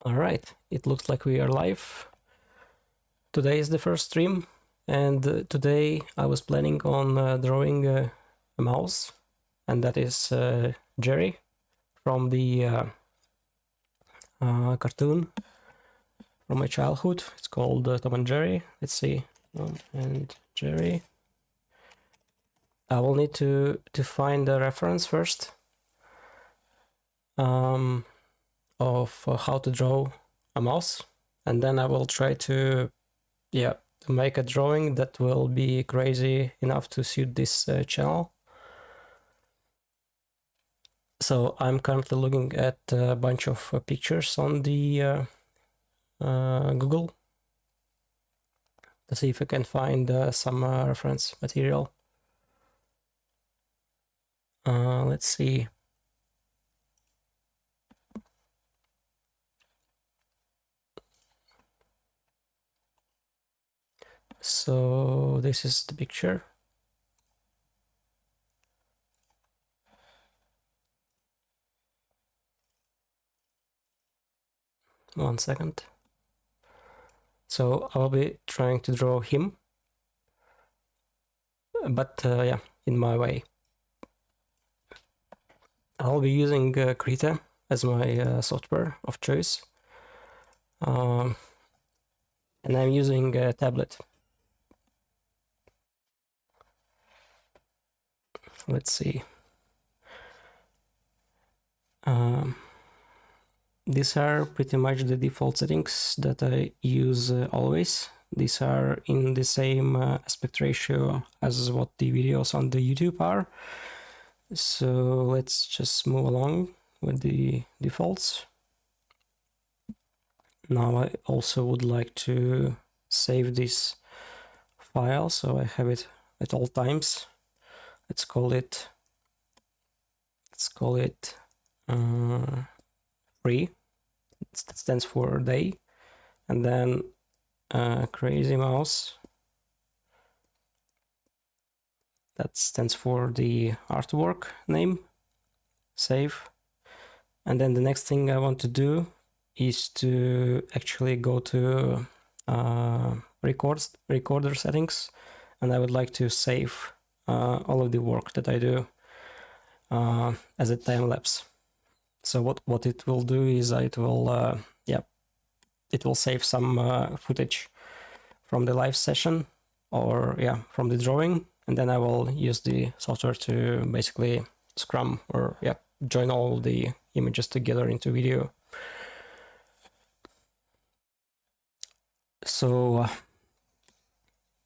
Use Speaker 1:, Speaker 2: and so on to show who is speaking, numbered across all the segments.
Speaker 1: All right, it looks like we are live. Today is the first stream, and today I was planning on drawing a mouse, and that is Jerry from the cartoon from my childhood. It's called Tom and Jerry. Let's see, Tom and Jerry. I will need to find the reference first of how to draw a mouse, and then I will try to make a drawing that will be crazy enough to suit this channel. So I'm currently looking at a bunch of pictures on the Google to see if I can find some reference material. Let's see. So this is the picture. One second. So I will be trying to draw him, but yeah, in my way. I'll be using Krita as my software of choice. And I'm using a tablet. Let's see. These are pretty much the default settings that I use always. These are in the same aspect ratio as what the videos on the YouTube are. So let's just move along with the defaults. Now I also would like to save this file so I have it at all times. Let's call it free. That stands for day, and then crazy mouse, that stands for the artwork name. Save. And then the next thing I want to do is to actually go to recorder settings, and I would like to save all of the work that I do as a time lapse. So what it will do is it will save some footage from the live session, or from the drawing, and then I will use the software to basically scrum or join all the images together into video. So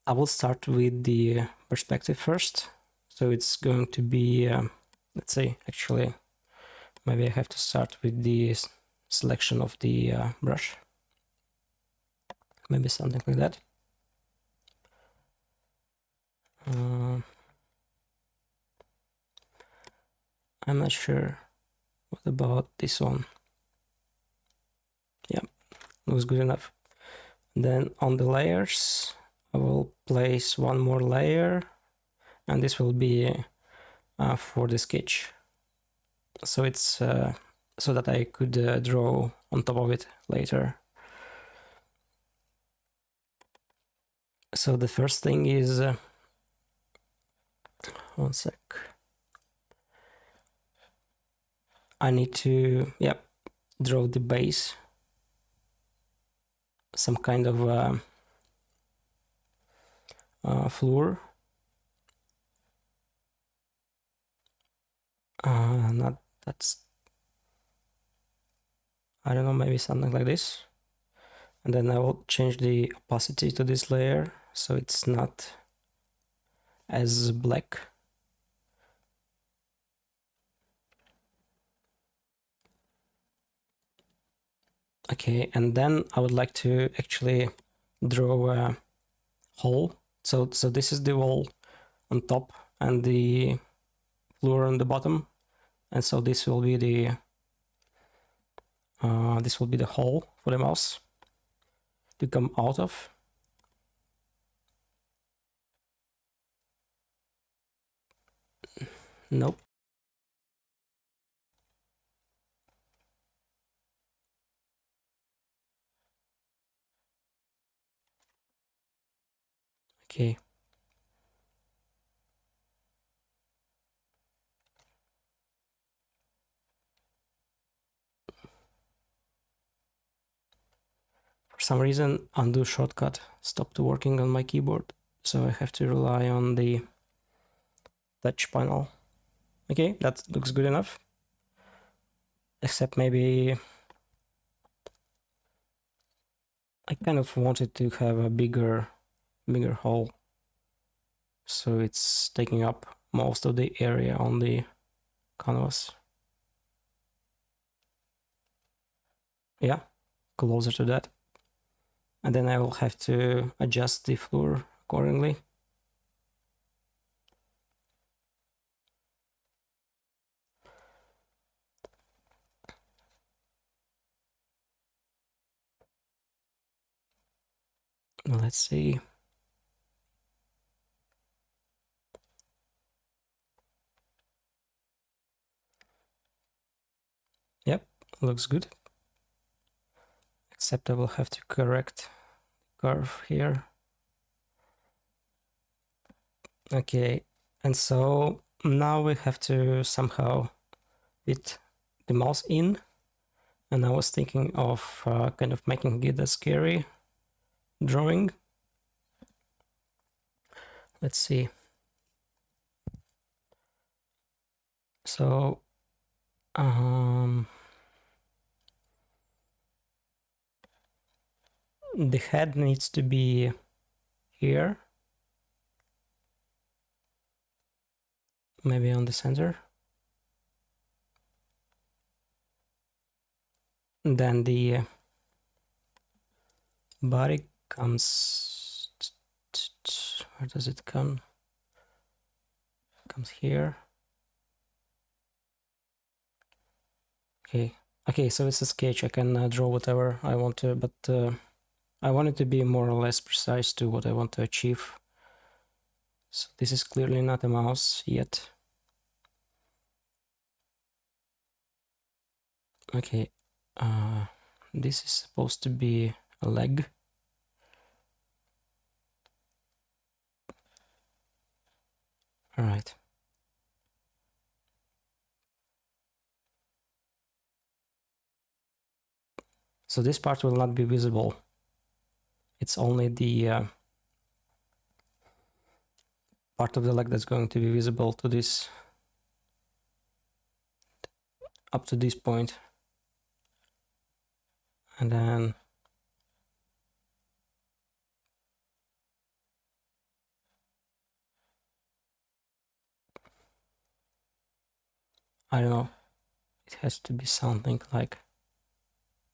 Speaker 1: I will start with the perspective first. So it's going to be let's see, actually maybe I have to start with the selection of the brush, maybe something like that. I'm not sure. What about this one? Yeah, looks good enough. Then on the layers, I will place one more layer, and this will be for the sketch. so it's so that I could draw on top of it later. So the first thing is, one sec, I need to, yeah, draw the base, some kind of floor. Not that's, I don't know, maybe something like this. And then I will change the opacity to this layer so it's not as black. Okay, and then I would like to actually draw a hole. So this is the wall on top and the floor on the bottom, and so this will be the hole for the mouse to come out of. Nope. Okay. For some reason, undo shortcut stopped working on my keyboard, so I have to rely on the touch panel. Okay, that looks good enough. Except maybe I kind of wanted to have a bigger hole, so it's taking up most of the area on the canvas. Yeah, closer to that. And then I will have to adjust the floor accordingly. Let's see. Yep, looks good. Except I will have to correct the curve here. Okay, and so now we have to somehow fit the mouse in. And I was thinking of kind of making it a scary drawing. Let's see. So the head needs to be here, maybe on the center. And then the body comes, where does it come? Comes here. Okay, so it's a sketch. I can draw whatever I want to, but I want it to be more or less precise to what I want to achieve. So this is clearly not a mouse yet. Okay, this is supposed to be a leg. All right. So this part will not be visible. It's only the part of the leg that's going to be visible to this, up to this point. And then I don't know, it has to be something like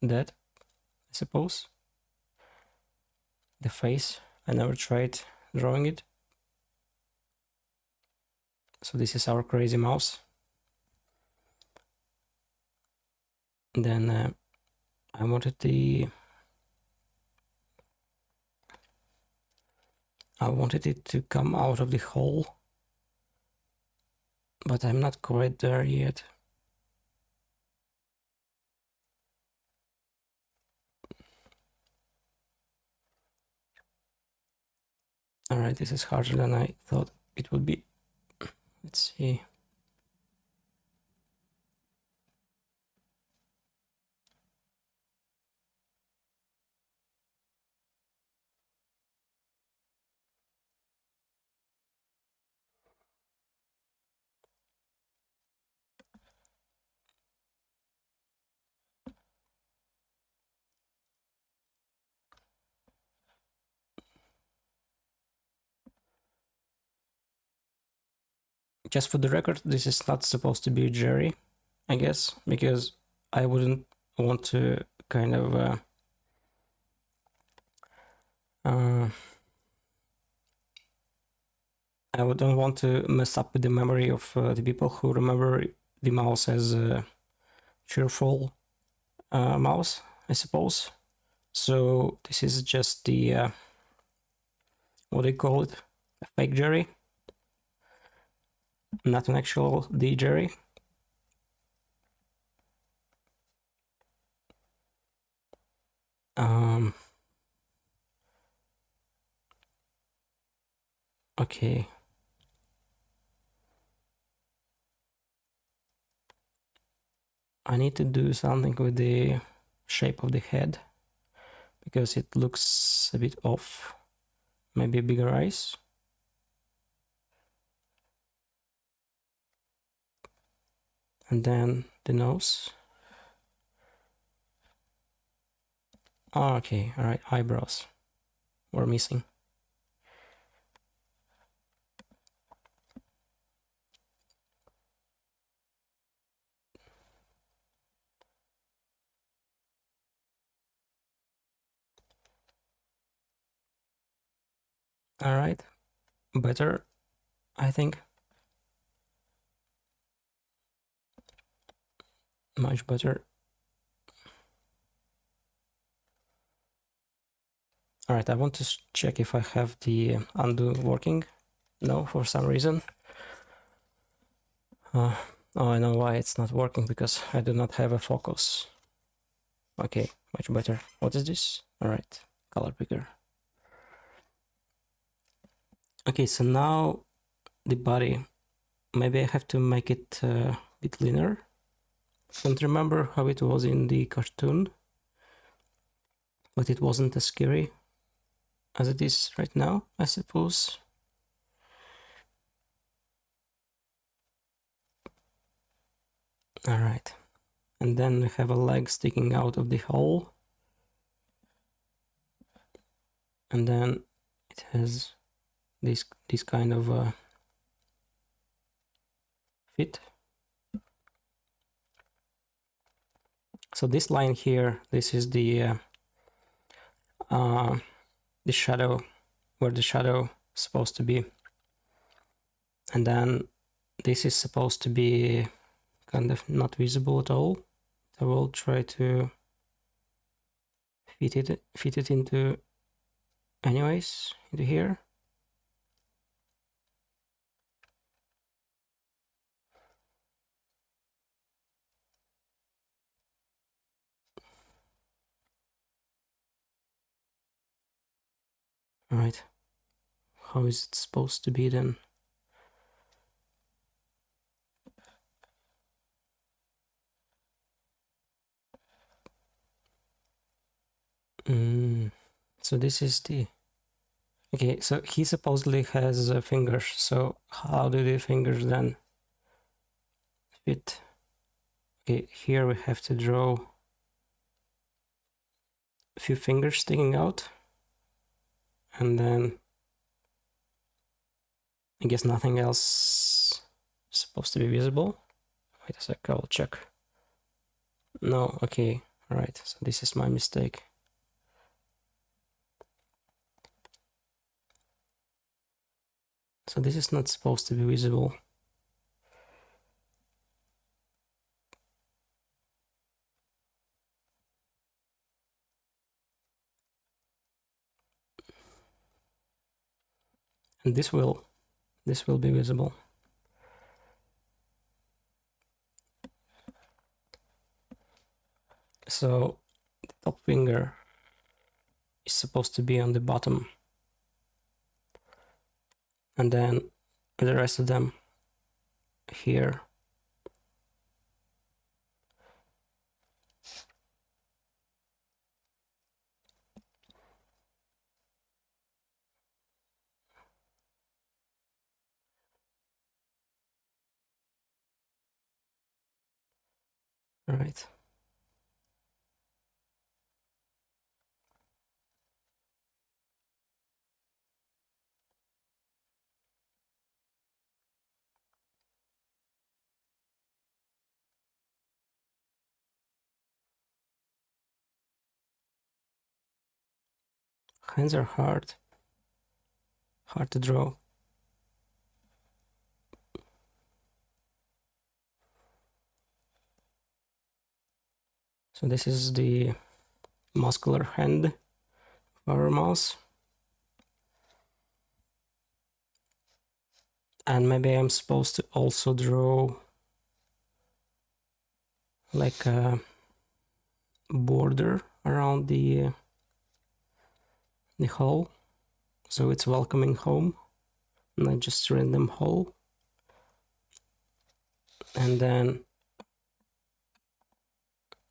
Speaker 1: that, I suppose. The face, I never tried drawing it. So this is our crazy mouse. And then I wanted it to come out of the hole, but I'm not quite there yet. All right, this is harder than I thought it would be. Let's see. Just for the record, this is not supposed to be Jerry, I guess, because I wouldn't want to kind of uh, I wouldn't want to mess up with the memory of the people who remember the mouse as a cheerful mouse, I suppose. So this is just the what do you call it? A fake Jerry, not an actual D Jerry. Okay. I need to do something with the shape of the head because it looks a bit off. Maybe bigger eyes. And then the nose. Oh, okay, all right, eyebrows were missing. All right, better, I think. Much better. All right, I want to check if I have the undo working. No, for some reason. Oh, I know why it's not working, because I do not have a focus. Okay, much better. What is this? All right, color picker. Okay, so now the body. Maybe I have to make it a bit leaner. Don't remember how it was in the cartoon, but it wasn't as scary as it is right now, I suppose. All right, and then we have a leg sticking out of the hole, and then it has this kind of fit. So this line here, this is the shadow, where the shadow is supposed to be, and then this is supposed to be kind of not visible at all. I will try to fit it into anyways, into here. Right, how is it supposed to be then? So this is the... Okay, so he supposedly has fingers, so how do the fingers then fit? Okay, here we have to draw a few fingers sticking out, and then I guess nothing else is supposed to be visible. Wait a sec, I will check. No, okay, alright, so this is my mistake. So this is not supposed to be visible. And this will be visible. So the top finger is supposed to be on the bottom. and then the rest of them here. Right. Hands are hard to draw. So this is the muscular hand of our mouse. And maybe I'm supposed to also draw like a border around the hole, so it's welcoming home, not just random hole. And then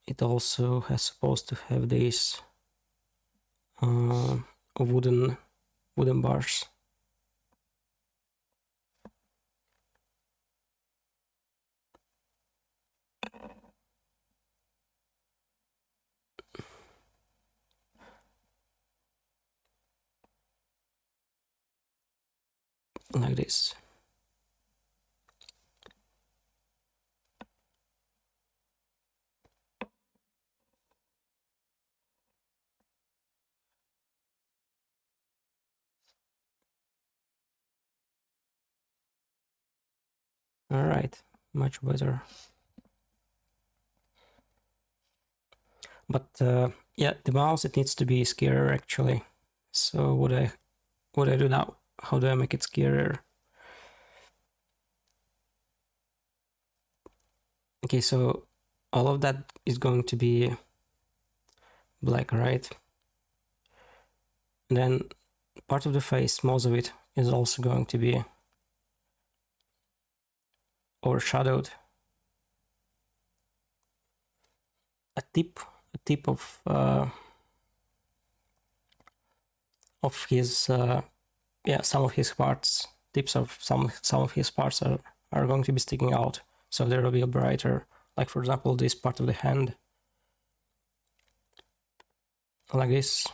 Speaker 1: it also has supposed to have these wooden bars. Like this. All right, much better. But yeah, the mouse, it needs to be scarier actually. So what I do now? How do I make it scarier? Okay, so all of that is going to be black, right? And then part of the face, most of it, is also going to be overshadowed. A tip of his yeah, some of his parts, tips of some of his parts are going to be sticking out, so there will be a brighter, like for example this part of the hand, like this.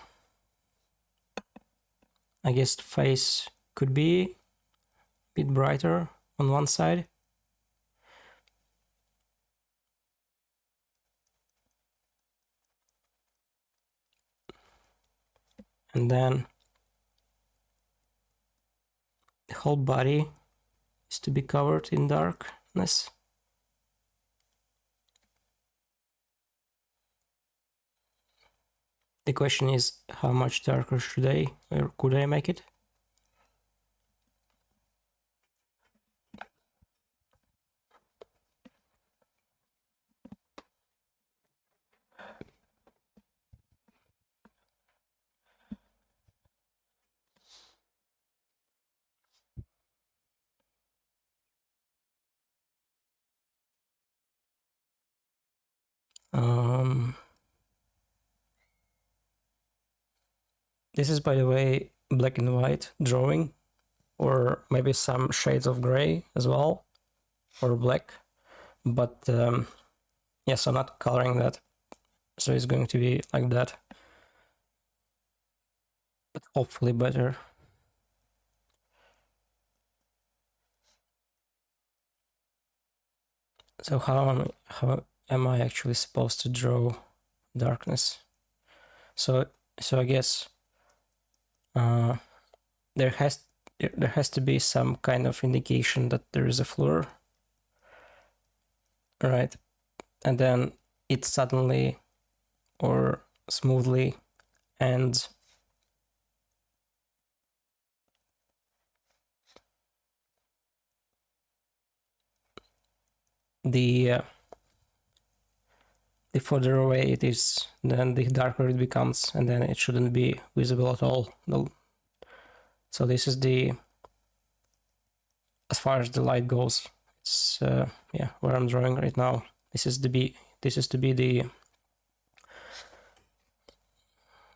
Speaker 1: I guess the face could be a bit brighter on one side. And then the whole body is to be covered in darkness. The question is, how much darker should I, or could I make it? This is, by the way, black and white drawing, or maybe some shades of gray as well, or black. But yes, I'm not coloring that, so it's going to be like that, but hopefully better. So how am I actually supposed to draw darkness? So I guess there has to be some kind of indication that there is a floor, right? And then it suddenly or smoothly ends. The further away it is, then the darker it becomes, and then it shouldn't be visible at all. So this is the as far as the light goes, it's yeah, where I'm drawing right now. This is to be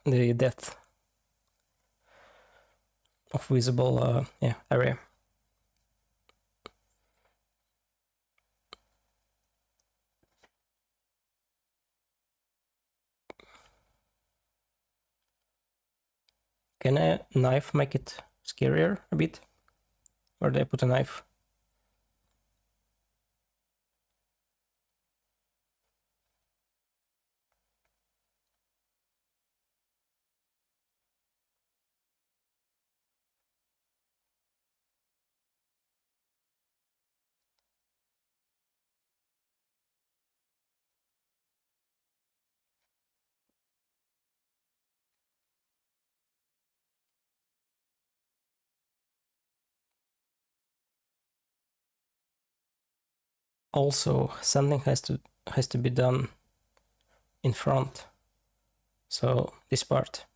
Speaker 1: the depth of visible yeah, area. Can a knife make it scarier a bit? Where do I put a knife? Also, something has to be done in front. So this part.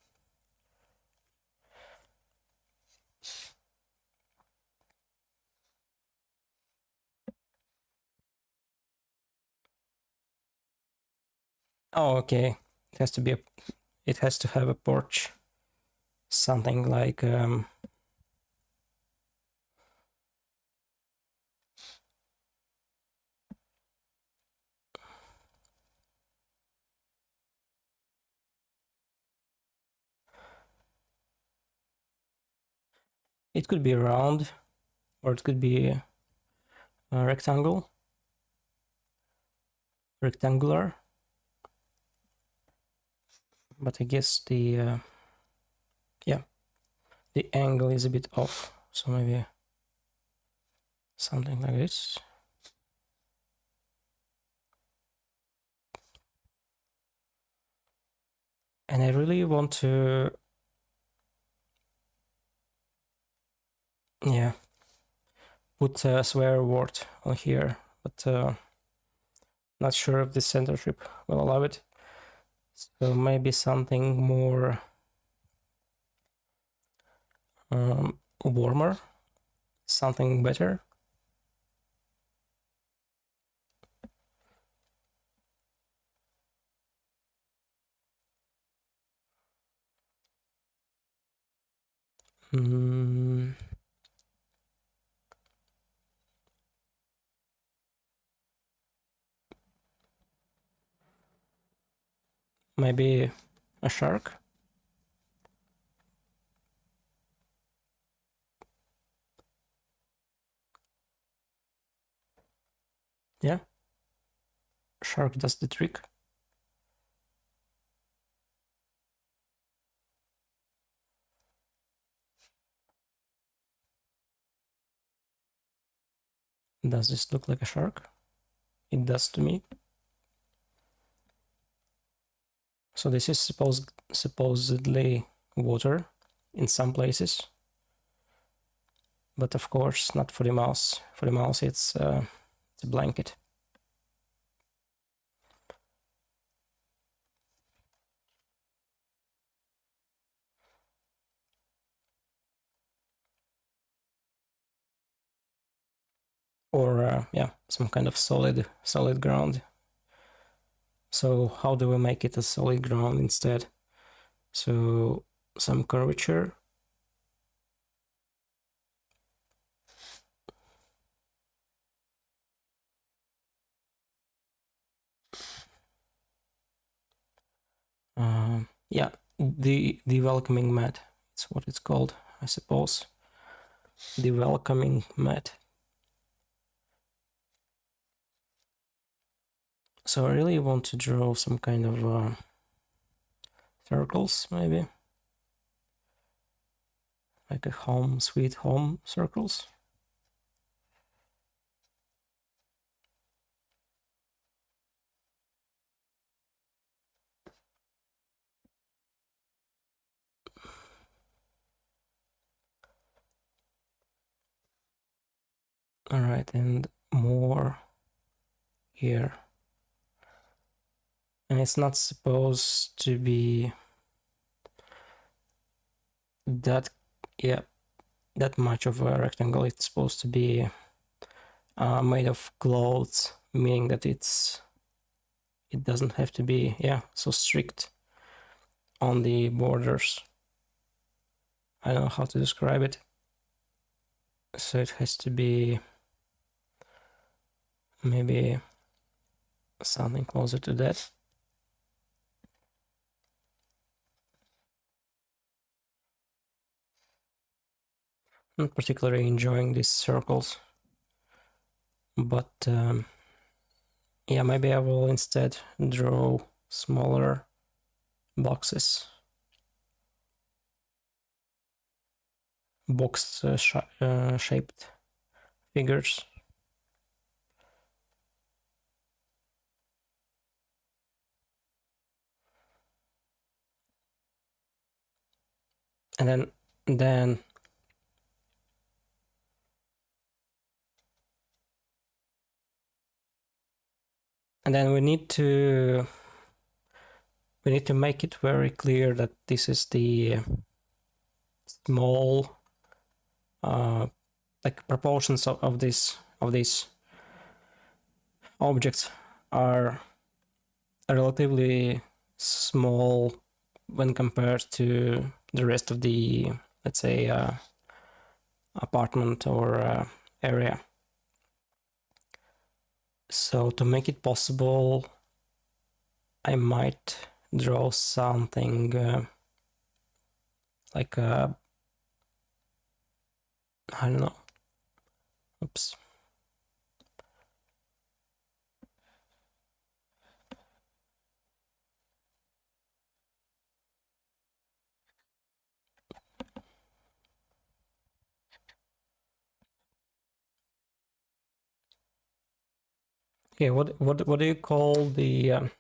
Speaker 1: Oh, okay. It has to be it has to have a porch. Something like it could be round, or it could be a rectangular. But I guess the yeah, the angle is a bit off, so maybe something like this. And I really want to, yeah, put a swear word on here, but not sure if the censorship will allow it. So maybe something more warmer, something better. Maybe a shark. Yeah, shark does the trick. Does this look like a shark? It does to me. So this is supposedly water in some places, but of course not for the mouse. For the mouse, it's a blanket. Or yeah, some kind of solid ground. So how do we make it a solid ground instead? So some curvature. Yeah, the welcoming mat. It's what it's called, I suppose. The welcoming mat. So I really want to draw some kind of circles, maybe. Like a home, sweet home circles. All right, and more here. And it's not supposed to be that, yeah, that much of a rectangle. It's supposed to be made of clothes, meaning that it doesn't have to be, yeah, so strict on the borders. I don't know how to describe it. So it has to be maybe something closer to that. Not particularly enjoying these circles, but yeah, maybe I will instead draw smaller boxes, shaped figures. And then we need to make it very clear that this is the small like proportions of these objects are relatively small when compared to the rest of the, let's say, apartment or area. So to make it possible, I might draw something like a, I don't know. Oops. Okay, what do you call the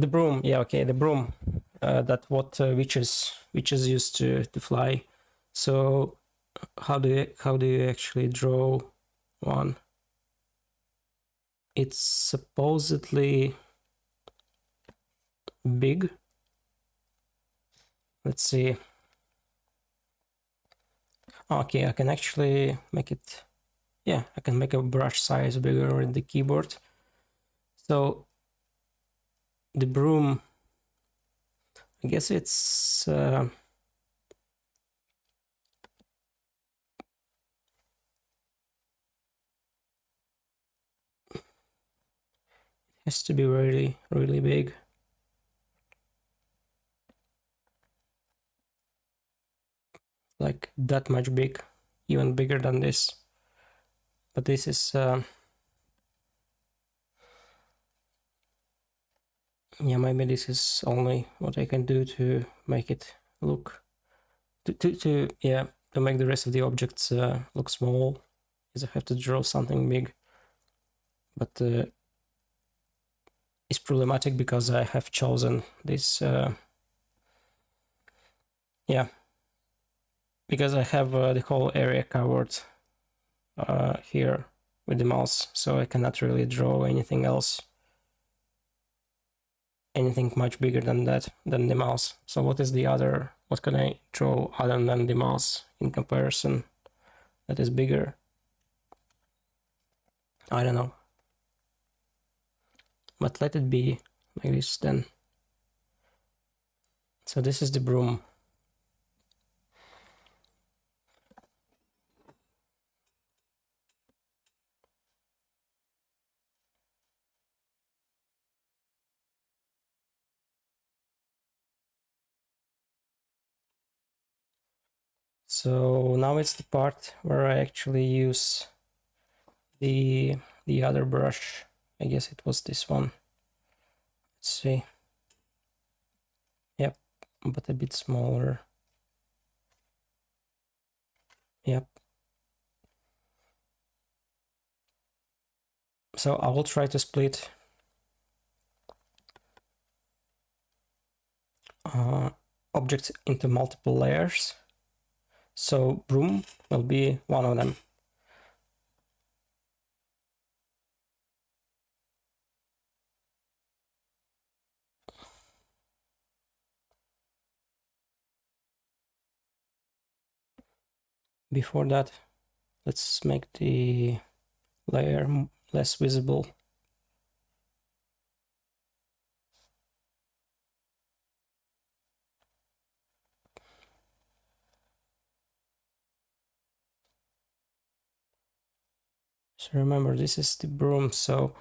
Speaker 1: broom? Yeah, okay, the broom. That what witches used to fly. So how do you actually draw one? It's supposedly big. Let's see. Okay, I can actually make it. Yeah, I can make a brush size bigger in the keyboard. So the broom, I guess it's has to be really, really big. Like that much big, even bigger than this. But this is yeah, maybe this is only what I can do to make it look to yeah, to make the rest of the objects look small, is I have to draw something big. But it's problematic because I have chosen this yeah, because I have the whole area covered here with the mouse, so I cannot really draw anything else, anything much bigger than that, than the mouse. So what is the other, what can I draw other than the mouse in comparison that is bigger? I don't know. But let it be like this then. So this is the broom. So now it's the part where I actually use the other brush. I guess it was this one. Let's see. Yep, but a bit smaller. Yep. So I will try to split objects into multiple layers. So broom will be one of them. Before that, let's make the layer less visible. So remember, this is the broom, so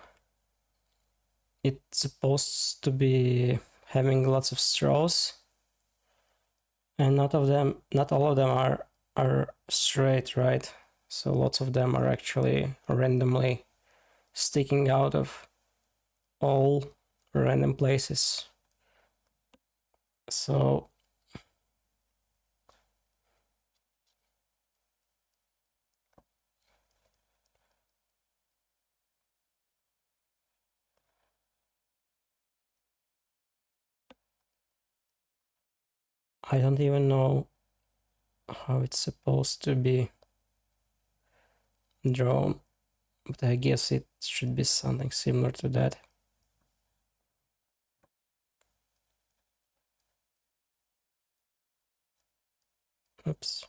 Speaker 1: it's supposed to be having lots of straws, and not all of them are straight, right? So lots of them are actually randomly sticking out of all random places. So I don't even know how it's supposed to be drawn, but I guess it should be something similar to that. Oops.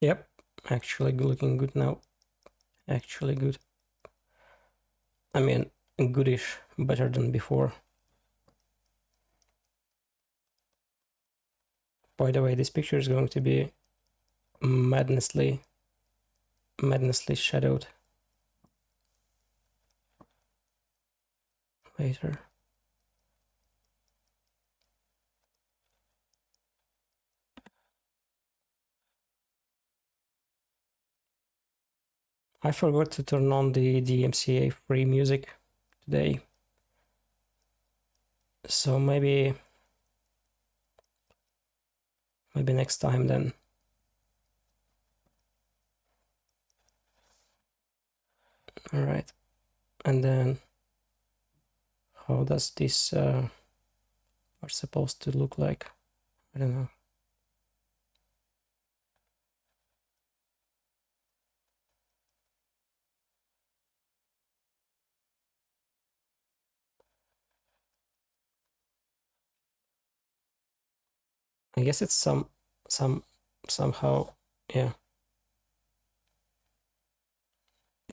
Speaker 1: Yep, actually looking good now. Actually good. I mean, goodish, better than before. By the way, this picture is going to be madnessly shadowed later. I forgot to turn on the DMCA free music today. So maybe next time then. All right. And then how does this are supposed to look like? I don't know. I guess it's somehow, yeah.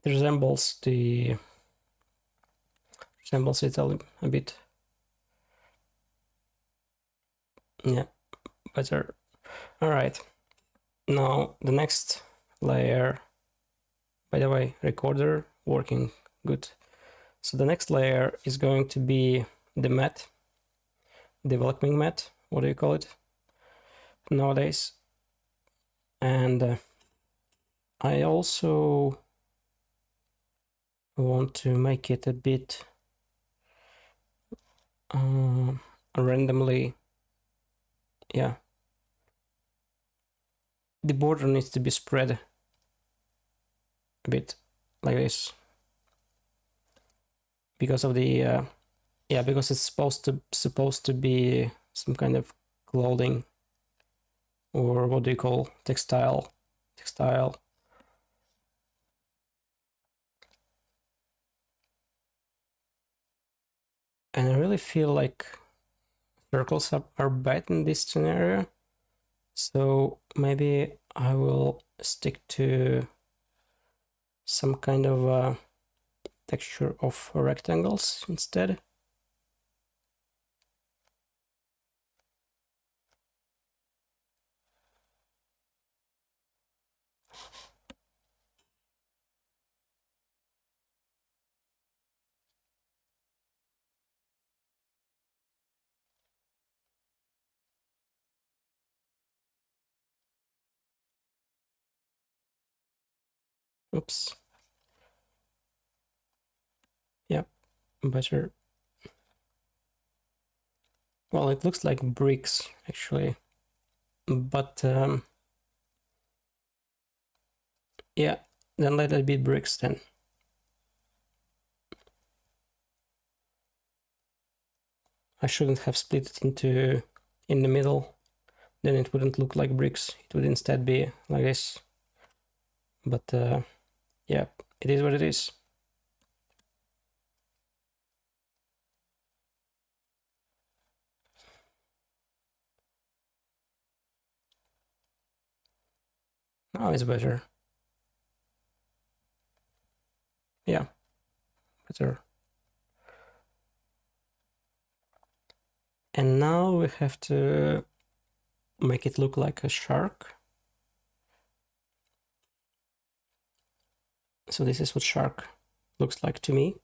Speaker 1: It resembles it a bit. Yeah, better. All right. Now the next layer, by the way, recorder working good. So the next layer is going to be the mat, developing mat. What do you call it nowadays? And I also want to make it a bit randomly. Yeah, the border needs to be spread a bit like this because of the yeah, because it's supposed to be some kind of clothing, or what do you call textile. And I really feel like circles are bad in this scenario, so maybe I will stick to some kind of texture of rectangles instead. Oops. Yeah, better. Well, it looks like bricks actually, but yeah, then let it be bricks then. I shouldn't have split it into in the middle, then it wouldn't look like bricks, it would instead be like this. But yeah, it is what it is. Now it's better. Yeah, better. And now we have to make it look like a shark. So this is what shark looks like to me.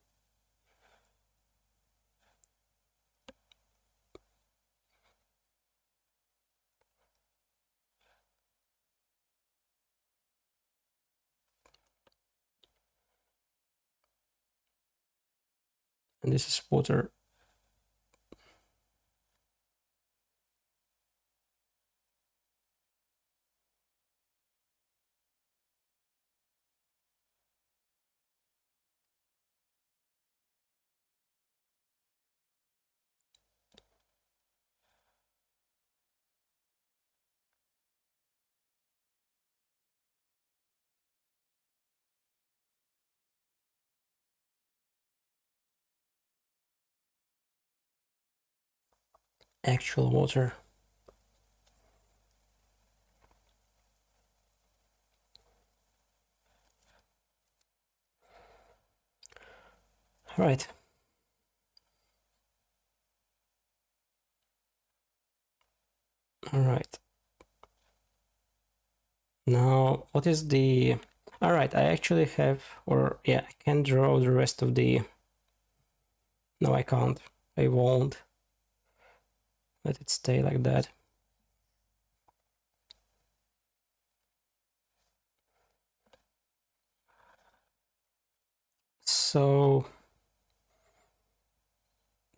Speaker 1: And this is water. Actual water. All right. All right. Now, what is the... All right, I actually have, or yeah, I can draw the rest of the... No, I can't. I won't. Let it stay like that. So,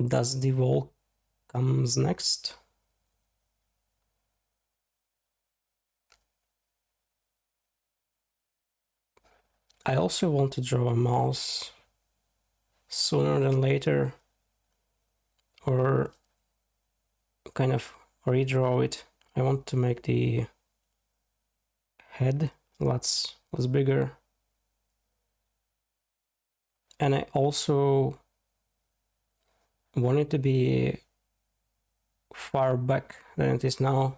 Speaker 1: does the wall comes next? I also want to draw a mouse sooner than later, or kind of redraw it. I want to make the head lots bigger. And I also want it to be far back than it is now.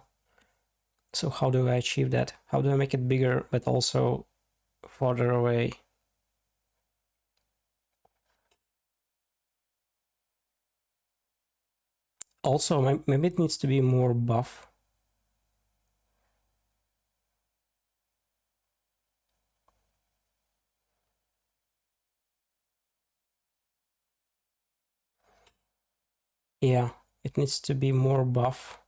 Speaker 1: So how do I achieve that? How do I make it bigger but also farther away? Also, maybe it needs to be more buff. Yeah, it needs to be more buff.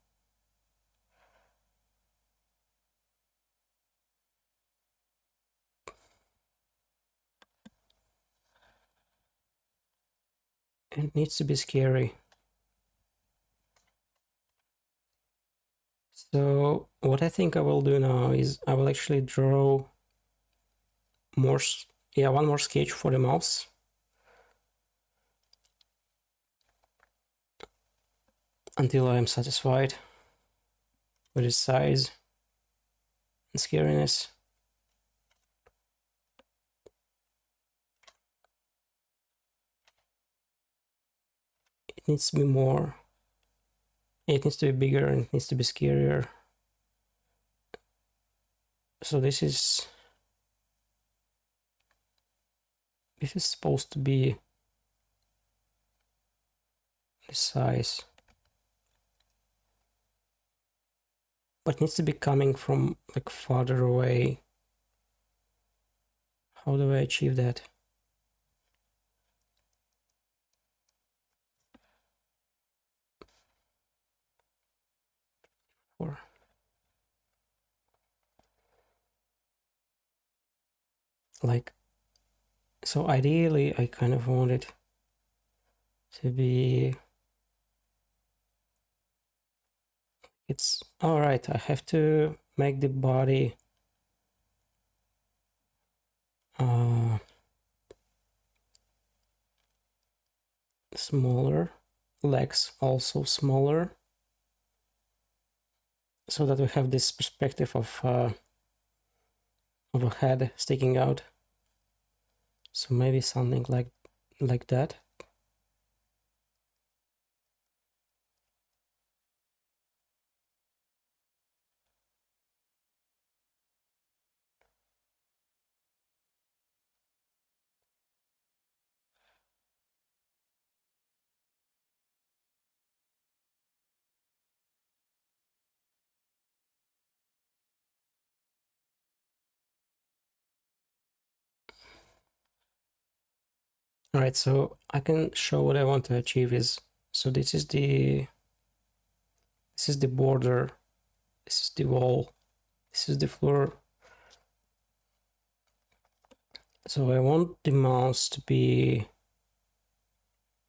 Speaker 1: It needs to be scary. So what I think I will do now is I will actually draw more, yeah, one more sketch for the mouse. Until I am satisfied with its size and scariness. It needs to be more, it needs to be bigger and it needs to be scarier. So this is supposed to be the size, but it needs to be coming from like farther away. How do I achieve that? Or like, so ideally I kind of want it to be, it's all right. I have to make the body smaller, legs also smaller, so that we have this perspective of a head sticking out. So maybe something like that. All right, so I can show what I want to achieve is, so this is the border, this is the wall, this is the floor. So I want the mouse to be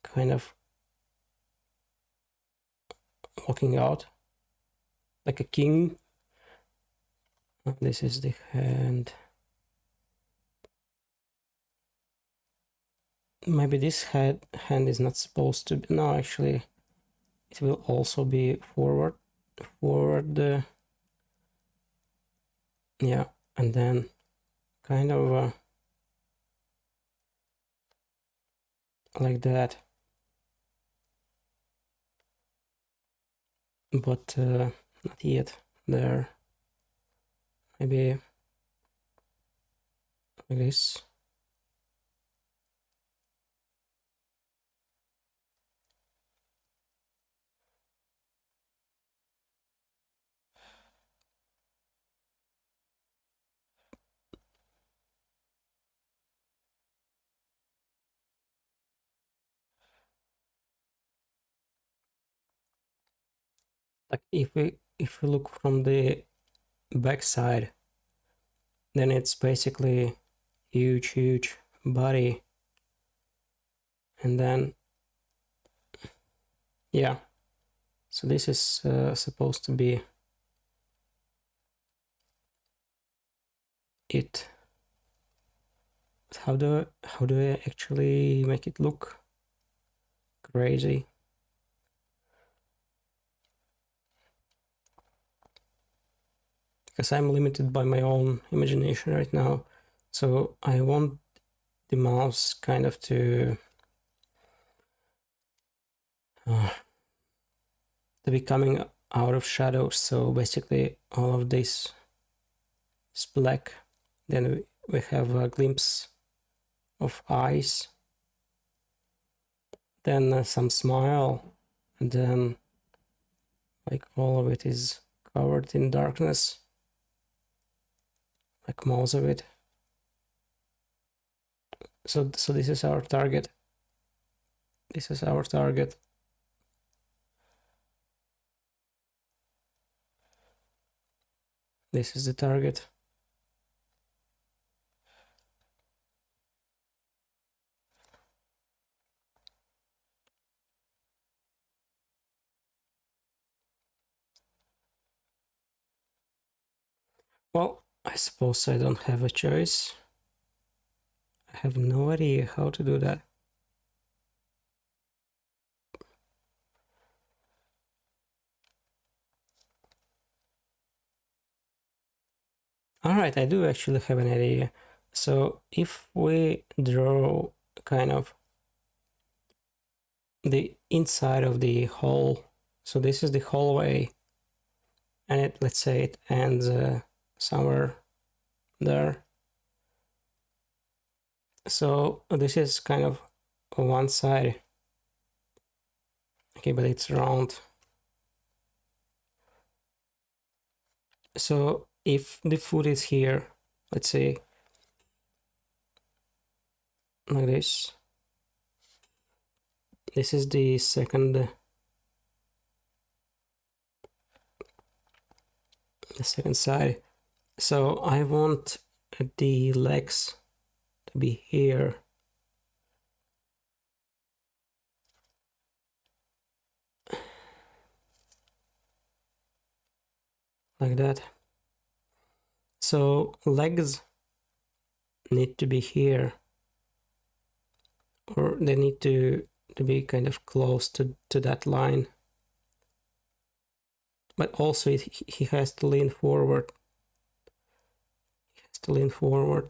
Speaker 1: kind of walking out like a king. This is the hand. Maybe this hand is not supposed to be, no, actually it will also be forward, yeah, and then kind of like that, but not yet there. Maybe like this. Like if we look from the back side, then it's basically huge body, and then yeah, so this is supposed to be it. But how do I actually make it look crazy? Because I'm limited by my own imagination right now, so I want the mouse kind of to be coming out of shadows. So basically all of this is black, then we have a glimpse of eyes, then some smile, and then like all of it is covered in darkness, like most of it. So this is our target. This is our target. This is the target. Well, I suppose I don't have a choice. I have no idea how to do that. Alright, I do actually have an idea. So if we draw kind of the inside of the hall, so this is the hallway, and let's say it ends somewhere there. So this is kind of one side. Okay, but it's round. So if the foot is here, let's say like this, this is the second side. So I want the legs to be here. Like that. So legs need to be here, or they need to be kind of close to that line. But also he has to lean forward. He has to lean forward.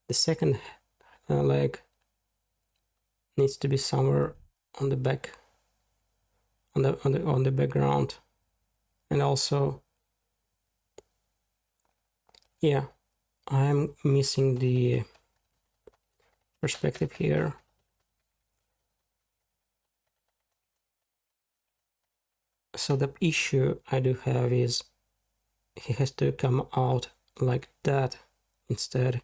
Speaker 1: The second leg needs to be somewhere on the back, on the background, and also, yeah, I'm missing the perspective here. So the issue I do have is he has to come out like that instead.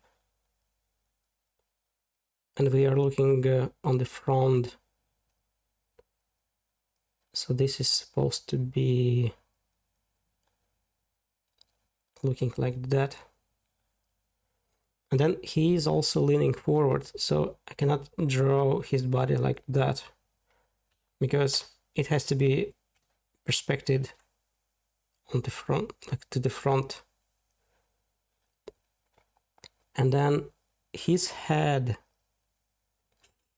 Speaker 1: and we are looking on the front. So this is supposed to be looking like that. And then he is also leaning forward, so I cannot draw his body like that, because it has to be perspected on the front, like to the front. And then his head.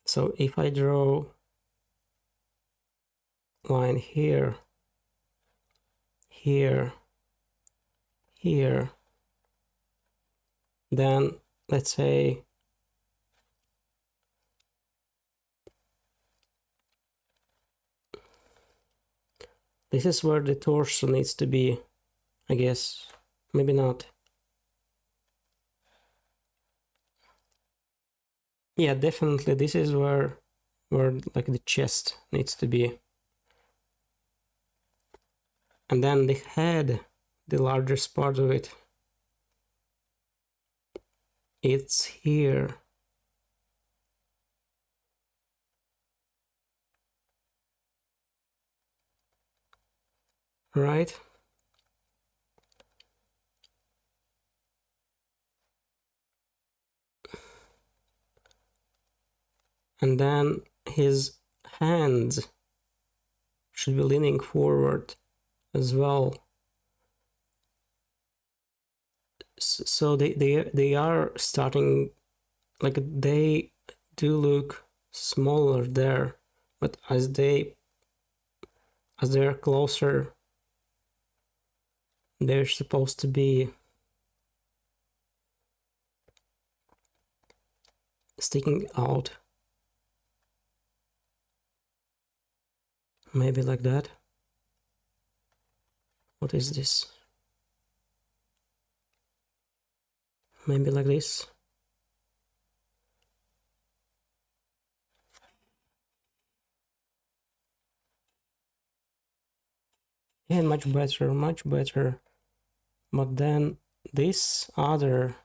Speaker 1: So if I draw line here, here, here, then let's say this is where the torso needs to be, I guess. Maybe not. Yeah, definitely this is where like the chest needs to be. And then the head, the largest part of it, it's here. Right? And then his hands should be leaning forward as well. So they are starting, like they do look smaller there, but as they're closer, they're supposed to be sticking out. Maybe like that. What is this? Maybe like this. Yeah, much better, much better. But then this other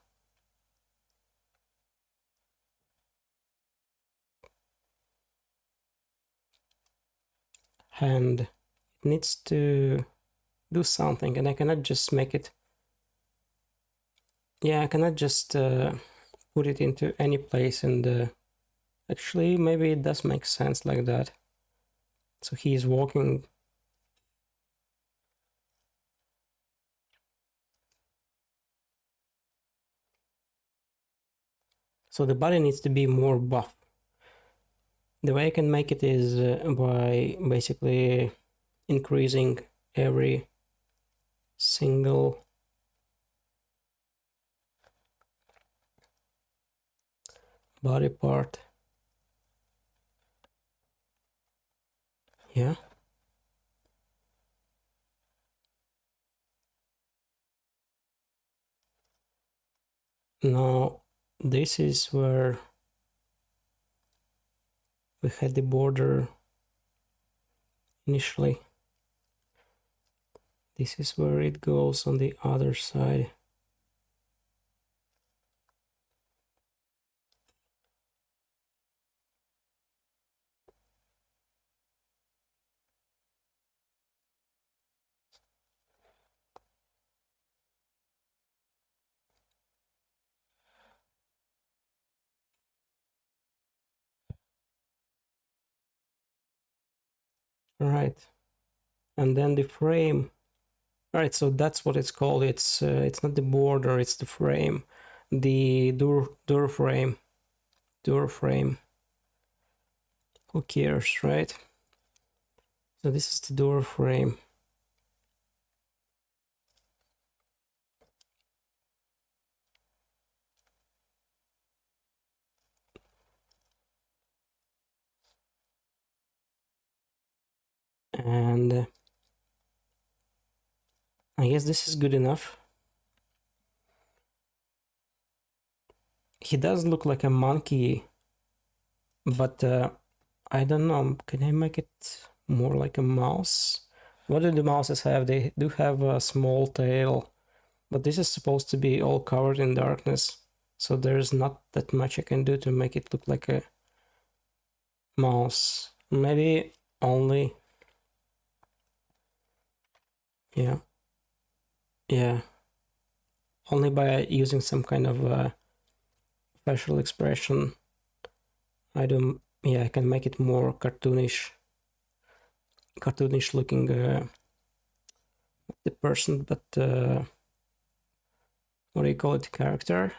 Speaker 1: hand needs to do something, and I cannot just make it. Yeah, I cannot just put it into any place, and actually maybe it does make sense like that. So he is walking. So the body needs to be more buff. The way I can make it is by basically increasing every single body part. Yeah. Now this is where we had the border initially. This is where it goes on the other side. Right. And then the frame. Right, so that's what it's called. It's not the border, it's the frame. The door frame. Door frame. Who cares, right? So this is the door frame. And I guess this is good enough. He does look like a monkey, but I don't know. Can I make it more like a mouse? What do the mouses have? They do have a small tail, but this is supposed to be all covered in darkness. So there's not that much I can do to make it look like a mouse. Maybe only, yeah, yeah, only by using some kind of facial expression. Yeah, I can make it more cartoonish looking, the person, but what do you call it, character?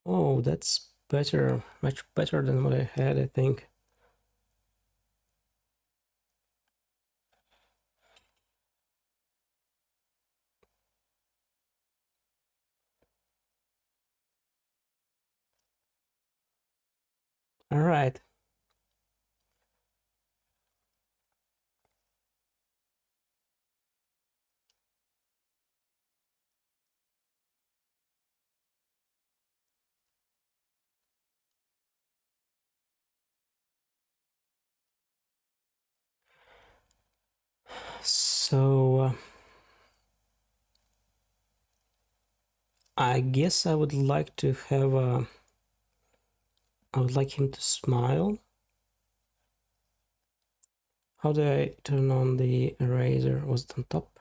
Speaker 1: Oh, that's better, much better than what I had, I think. All right. So I guess I would like to have I would like him to smile. How do I turn on the eraser? Was it on top?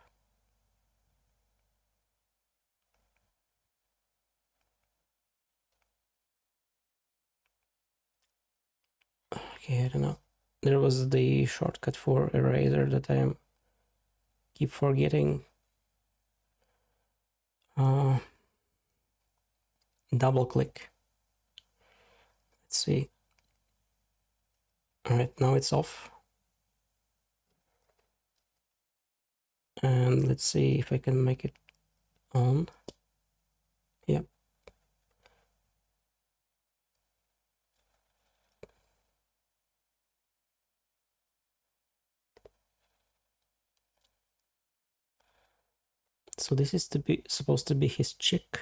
Speaker 1: Okay, I don't know. There was the shortcut for eraser that I keep forgetting. Double click. Let's see. All right, now it's off. And let's see if I can make it on. Yep. So this is supposed to be his chick.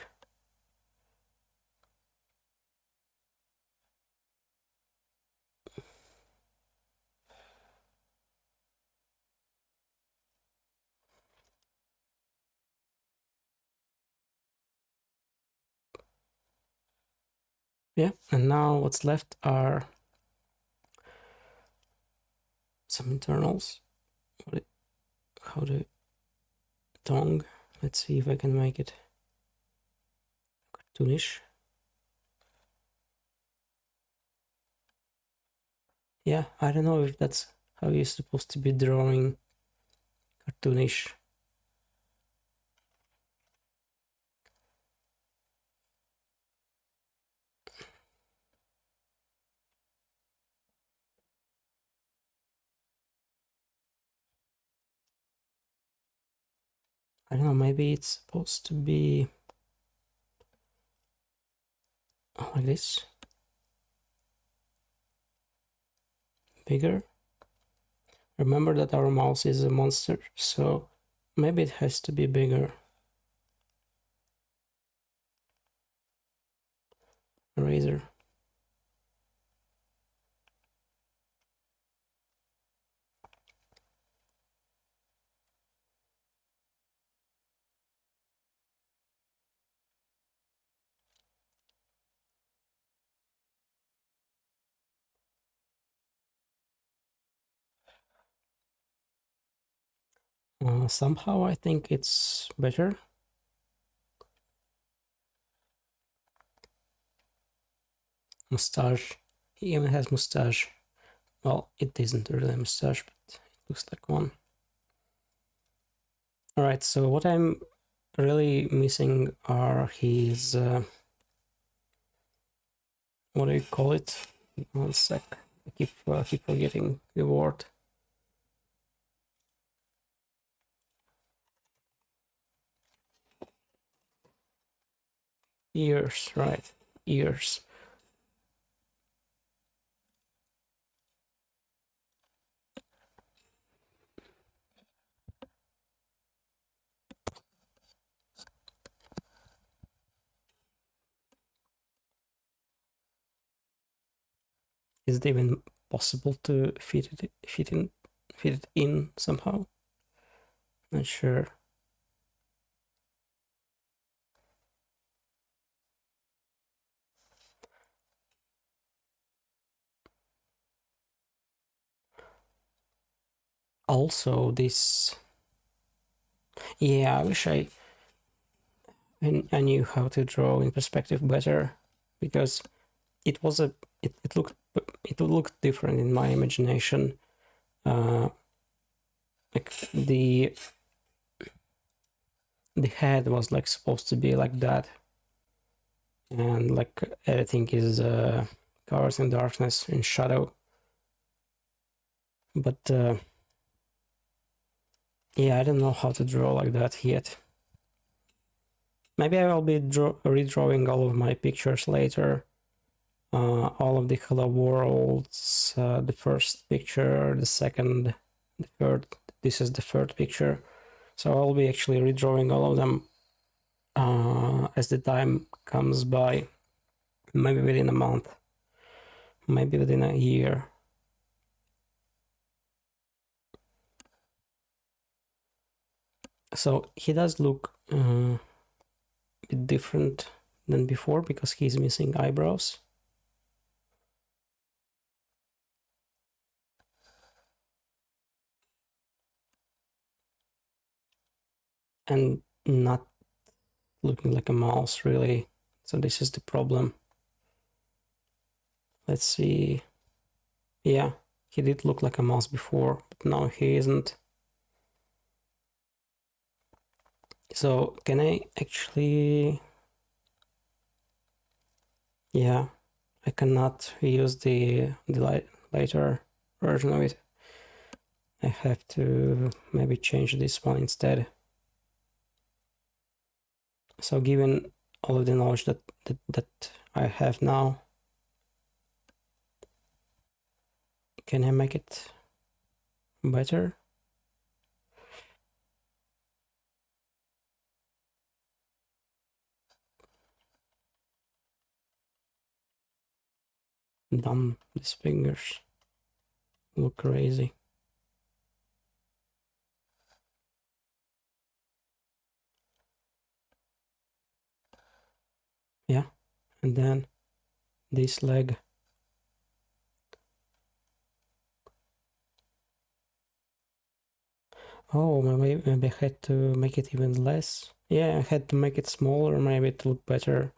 Speaker 1: Yeah, and now what's left are some internals. How to tongue. Let's see if I can make it cartoonish. Yeah, I don't know if that's how you're supposed to be drawing cartoonish. I don't know, maybe it's supposed to be like this. Bigger. Remember that our mouse is a monster, so maybe it has to be bigger. Eraser. Somehow I think it's better. Mustache. He even has mustache. Well, it isn't really a mustache, but it looks like one. Alright, so what I'm really missing are his... what do you call it? 1 sec. I keep forgetting the word. Ears, right. Ears. Is it even possible to fit it in somehow? Not sure. Also, this, yeah, I wish I knew how to draw in perspective better, because it was it looked different in my imagination. Like the head was like supposed to be like that, and like everything is covers in darkness, in shadow. But yeah, I don't know how to draw like that yet. Maybe I will be redrawing all of my pictures later. All of the Hello Worlds, the first picture, the second, the third. This is the third picture. So I'll be actually redrawing all of them as the time comes by. Maybe within a month, maybe within a year. So he does look a bit different than before because he's missing eyebrows. And not looking like a mouse, really. So this is the problem. Let's see. Yeah, he did look like a mouse before, but now he isn't. So can I actually... Yeah, I cannot use the later version of it. I have to maybe change this one instead. So given all of the knowledge that I have now, can I make it better? Dumb, these fingers look crazy. Yeah, and then this leg. Oh, maybe I had to make it even less. Yeah, I had to make it smaller, maybe to look better.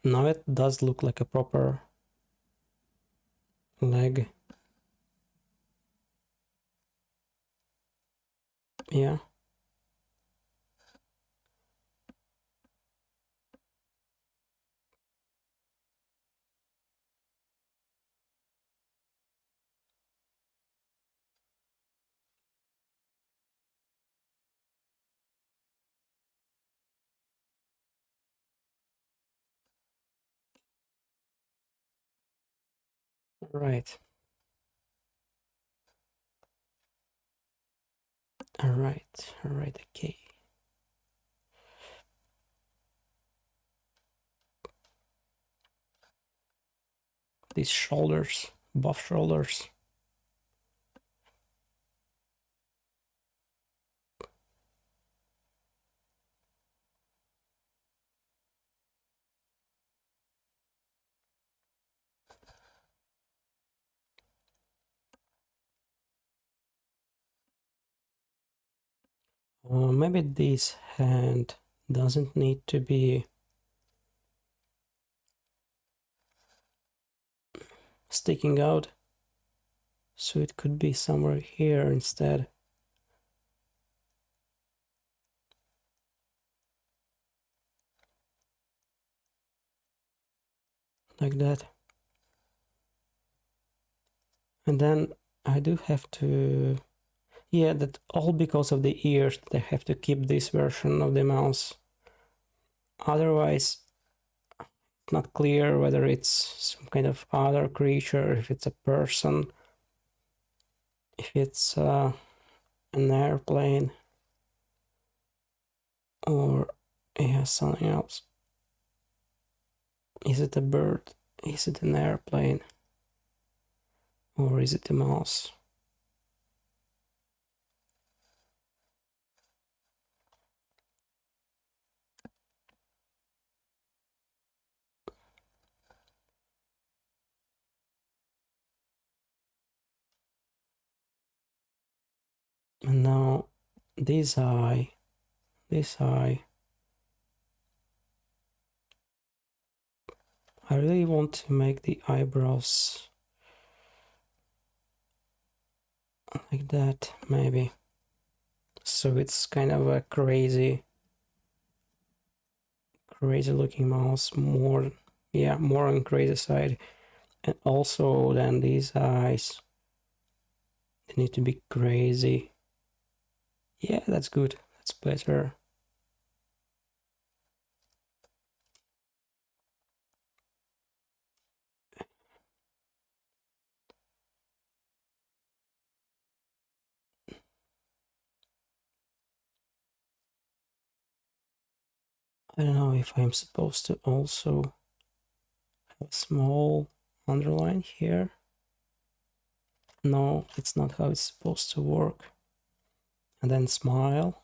Speaker 1: Now it does look like a proper leg. Yeah. Right. All right. All right. Okay. These shoulders, buff shoulders. Maybe this hand doesn't need to be sticking out, so it could be somewhere here instead. Like that. And then I do have to... Yeah, that all because of the ears that I have to keep this version of the mouse. Otherwise, it's not clear whether it's some kind of other creature, if it's a person, if it's an airplane, or yeah, something else. Is it a bird? Is it an airplane? Or is it a mouse? And now this eye, I really want to make the eyebrows like that, maybe. So it's kind of a crazy looking mouse, more, yeah, more on crazy side. And also then these eyes, they need to be crazy. Yeah, that's good, that's better. I don't know if I'm supposed to also have a small underline here. No, it's not how it's supposed to work. And then smile.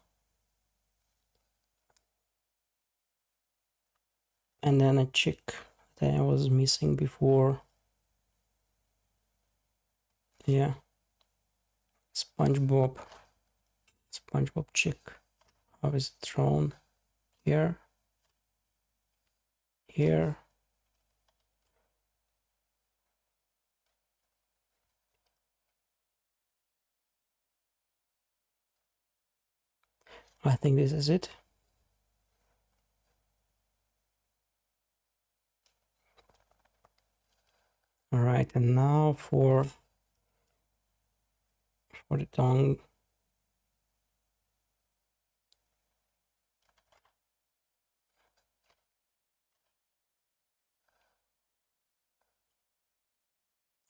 Speaker 1: And then a chick that I was missing before. Yeah. SpongeBob chick. How is it drawn? Here. Here. I think this is it. All right, and now for the tongue.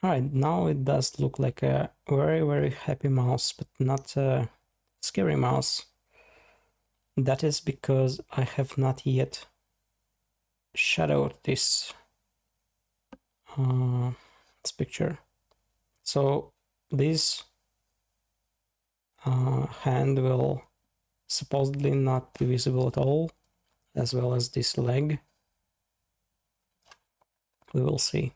Speaker 1: All right, now it does look like a very happy mouse, but not a scary mouse. That is because I have not yet shadowed this picture. So this hand will supposedly not be visible at all, as well as this leg. We will see.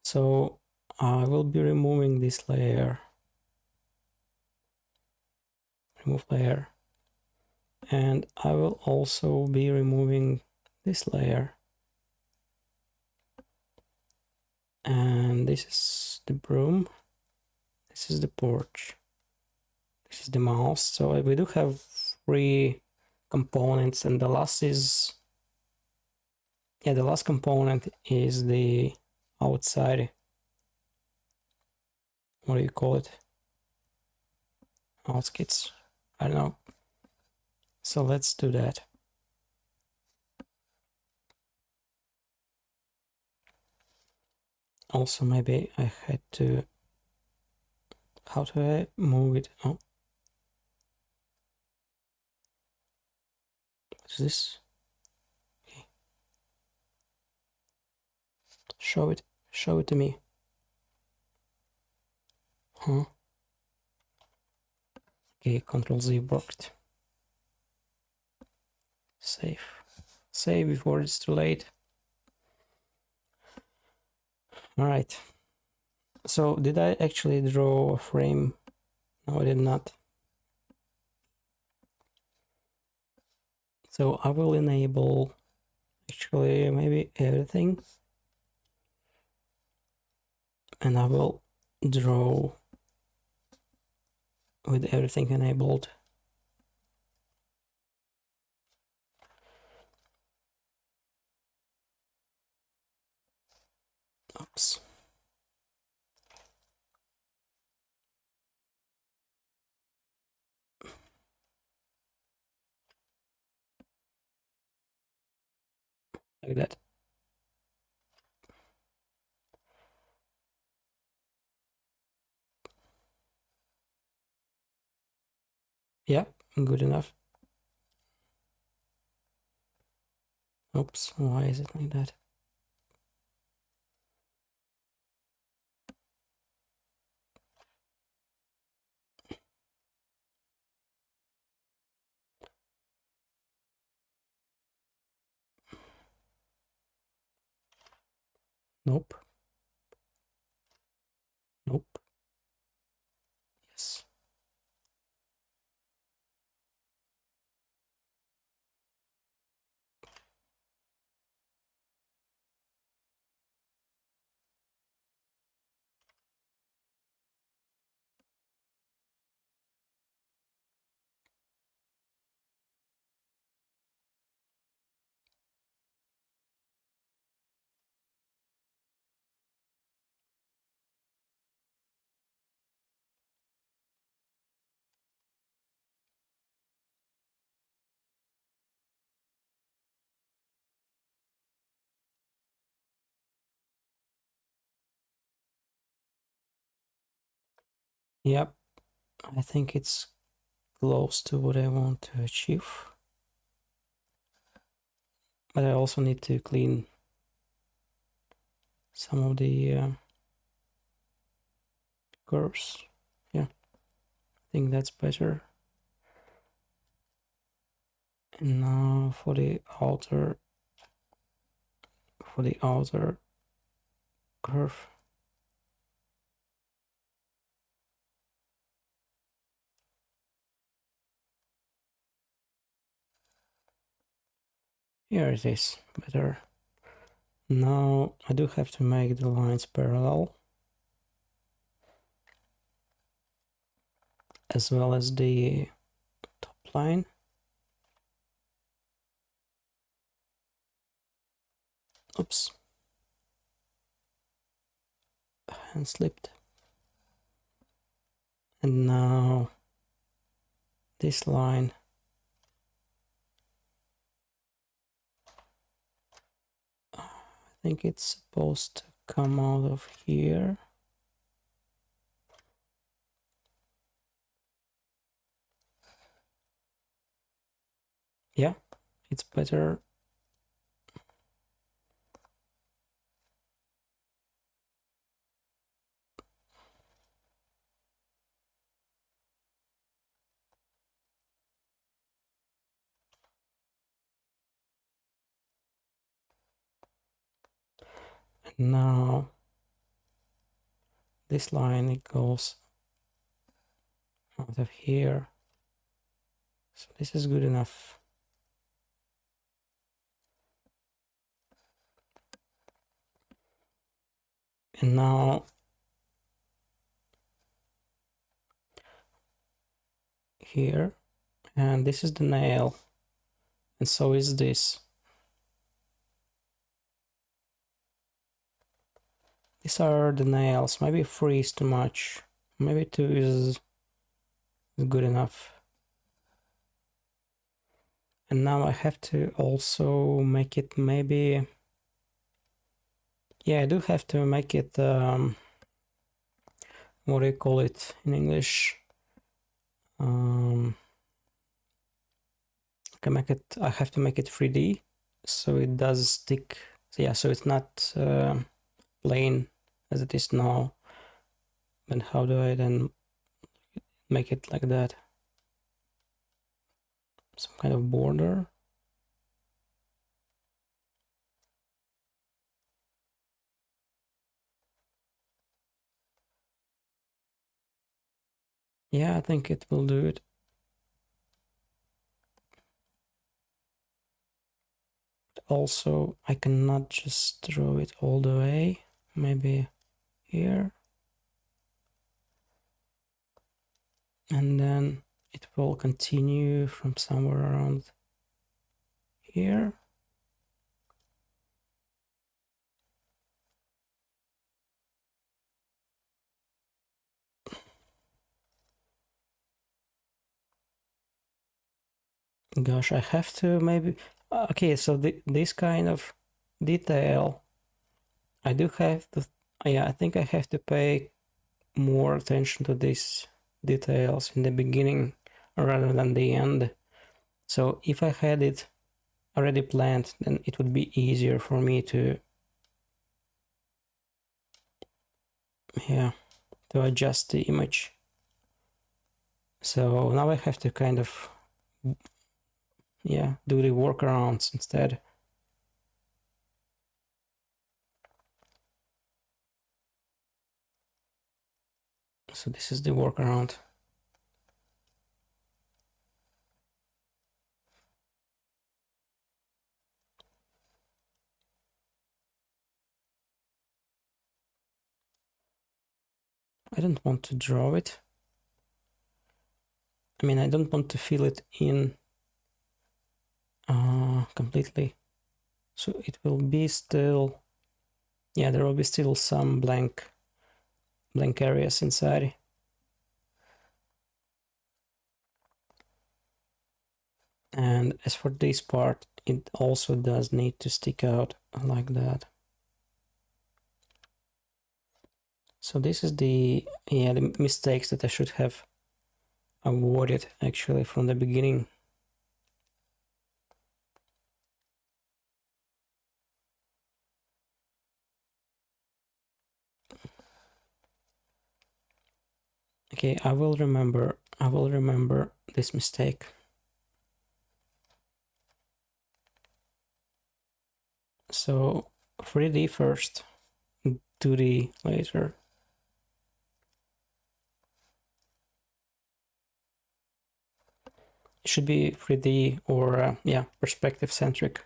Speaker 1: So I will be removing this layer. Remove layer. And I will also be removing this layer. And this is the broom. This is the porch. This is the mouse. So we do have 3 components, and the last is, yeah, the last component is the outside, what do you call it? Outskits, I don't know. So let's do that. Also, maybe I had to, how do I move it? Oh, what's this? Okay. Show it to me. Huh? Okay, Control Z worked. Save before it's too late. All right. So did I actually draw a frame? No, I did not. So I will enable actually maybe everything, and I will draw with everything enabled. Oops. Like that. Yeah, good enough. Oops, why is it like that? Nope. Nope. Yes. Yep. I think it's close to what I want to achieve. But I also need to clean some of the curves. Yeah, I think that's better. And now for the outer curve. Here it is, better. Now I do have to make the lines parallel, as well as the top line. Oops. And slipped. And now this line I think it's supposed to come out of here. Yeah, it's better. And now this line, it goes out of here. So this is good enough. And now here, and this is the nail, and so is this. These are the nails. Maybe 3 is too much. Maybe 2 is good enough. And now I have to also make it maybe... Yeah, I do have to make it... what do you call it in English? I have to make it 3D, so it does stick. So yeah, so it's not plain as it is now. And how do I then make it like that? Some kind of border. Yeah, I think it will do it. Also, I cannot just draw it all the way. Maybe here. And then it will continue from somewhere around here. Gosh, I have to maybe... Okay, so this kind of detail, I do have to... Yeah, I think I have to pay more attention to these details in the beginning rather than the end. So if I had it already planned, then it would be easier for me to, yeah, to adjust the image. So now I have to kind of, yeah, do the workarounds instead. So this is the workaround. I don't want to draw it. I mean, I don't want to fill it in completely. So it will be still, yeah, there will be still some blank areas inside. And as for this part, it also does need to stick out like that. So this is the mistakes that I should have avoided actually from the beginning. Okay, I will remember this mistake. So 3D first, 2D later. It should be 3D or yeah, perspective centric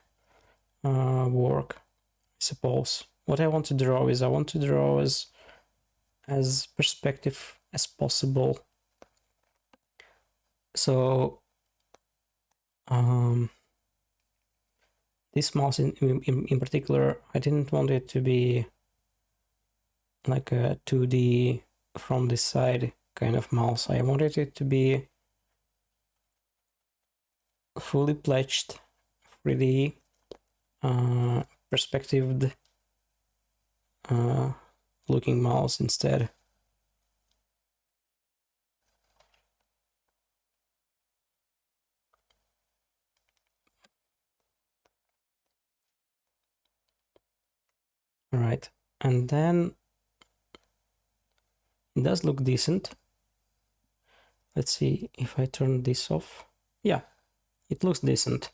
Speaker 1: work, I suppose. What I want to draw is I want to draw as perspective as possible. So this mouse in particular, I didn't want it to be like a 2D from this side kind of mouse. I wanted it to be fully pledged 3D perspectived looking mouse instead. All right, and then it does look decent. Let's see if I turn this off. Yeah, it looks decent.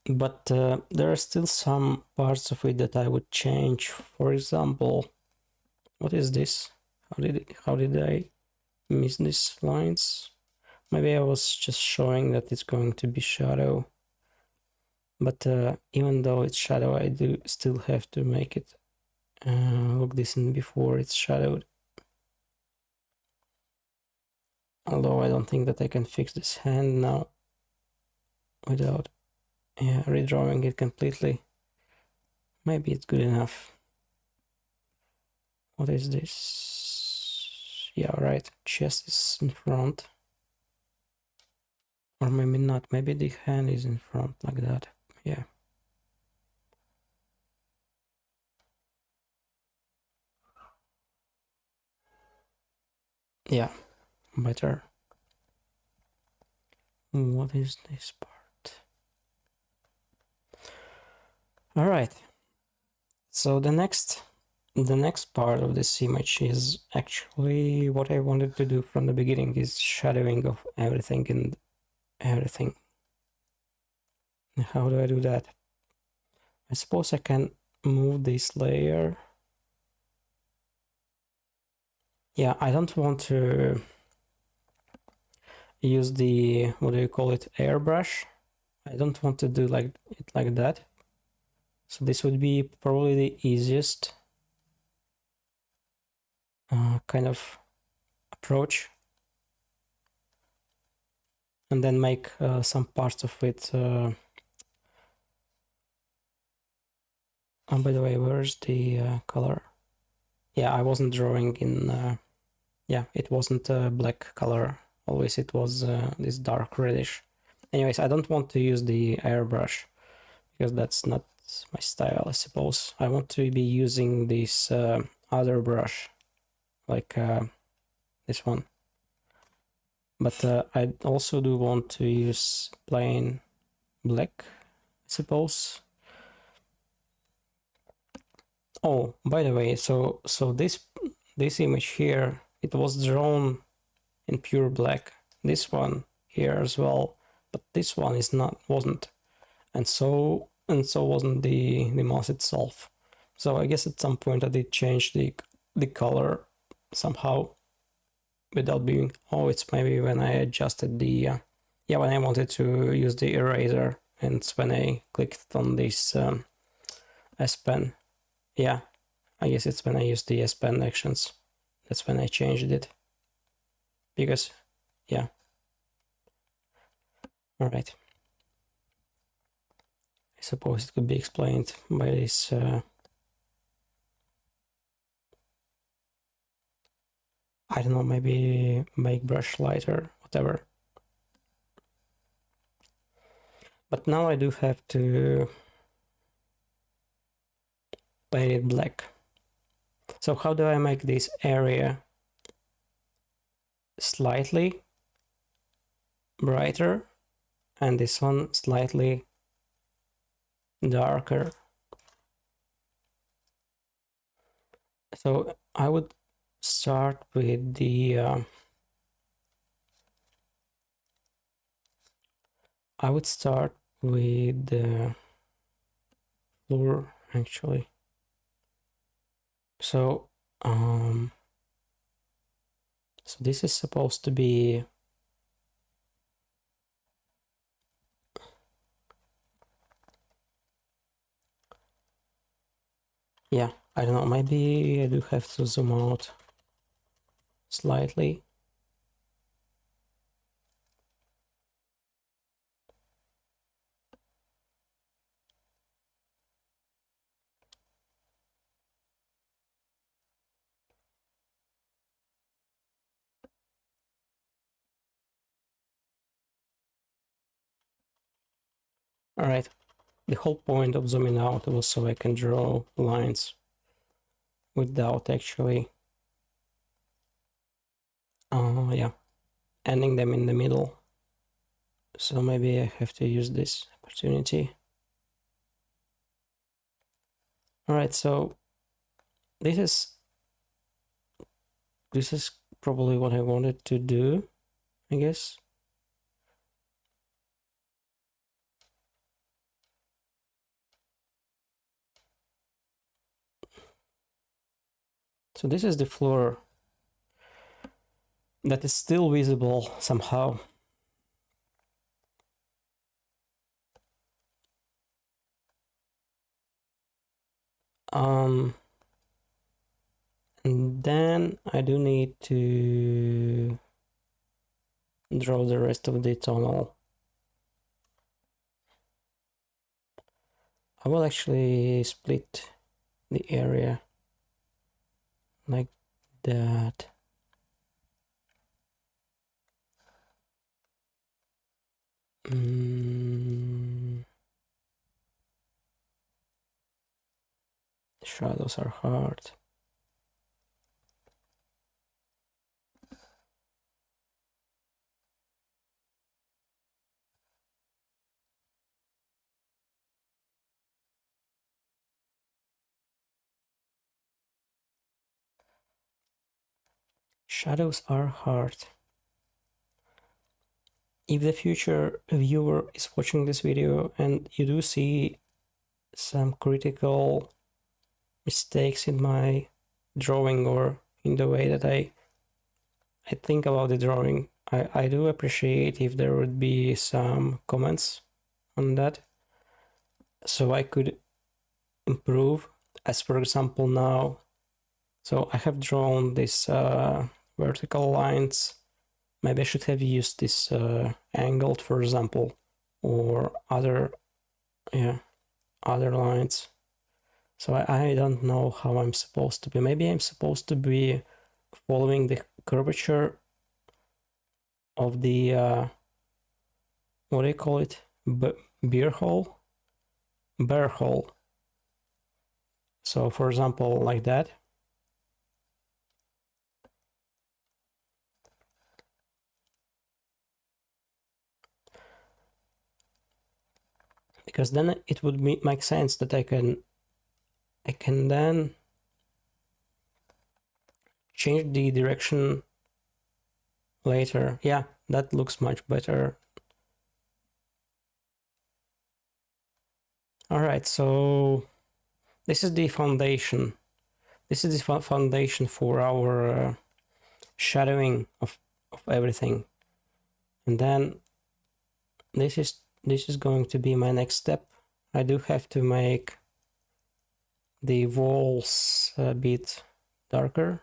Speaker 1: But there are still some parts of it that I would change. For example, what is this? How did I miss these lines? Maybe I was just showing that it's going to be shadow. But even though it's shadow, I do still have to make it look decent before it's shadowed. Although I don't think that I can fix this hand now without redrawing it completely. Maybe it's good enough. What is this? Yeah, right. Chest is in front. Or maybe not. Maybe the hand is in front like that. Yeah. Yeah, better. What is this part? All right. So the next part of this image is actually what I wanted to do from the beginning, is shadowing of everything and everything. How do I do that? I suppose I can move this layer. Yeah, I don't want to use the, what do you call it, airbrush. I don't want to do it like that. So this would be probably the easiest kind of approach. And then make some parts of it. Oh, by the way, where's the color? Yeah, I wasn't drawing in, yeah, it wasn't a black color. Always it was this dark reddish. Anyways, I don't want to use the airbrush because that's not my style, I suppose. I want to be using this other brush, like this one. But I also do want to use plain black, I suppose. Oh, by the way, so this image here, it was drawn in pure black. This one here as well, but this one is not, wasn't, and so wasn't the mouse itself. So I guess at some point I did change the color somehow without being. Oh, it's maybe when I adjusted the yeah, when I wanted to use the eraser, and it's when I clicked on this S Pen. Yeah, I guess it's when I used the S Pen actions. That's when I changed it. Because, yeah. All right. I suppose it could be explained by this. I don't know, maybe make brush lighter, whatever. But now I do have to paint it black. So how do I make this area slightly brighter and this one slightly darker? So I would start with the I would start with the floor actually. So so this is supposed to be, yeah, I don't know, maybe I do have to zoom out slightly. All right, the whole point of zooming out was so I can draw lines without actually yeah, ending them in the middle. So maybe I have to use this opportunity. All right, so this is probably what I wanted to do, I guess. So this is the floor that is still visible somehow. And then I do need to draw the rest of the tunnel. I will actually split the area like that. Shadows are hard. Shadows are hard. If the future viewer is watching this video and you do see some critical mistakes in my drawing or in the way that I think about the drawing, I do appreciate if there would be some comments on that so I could improve. As for example now, so I have drawn these vertical lines. Maybe I should have used this angled, for example, or other, yeah, other lines. So I don't know how I'm supposed to be. Maybe I'm supposed to be following the curvature of the what do you call it? Beer hole? Bear hole. So for example, like that. because then it would make sense that I can then change the direction later. Yeah, that looks much better. All right, so this is the foundation. This is the foundation for our shadowing of everything. And then this is going to be my next step. I do have to make the walls a bit darker.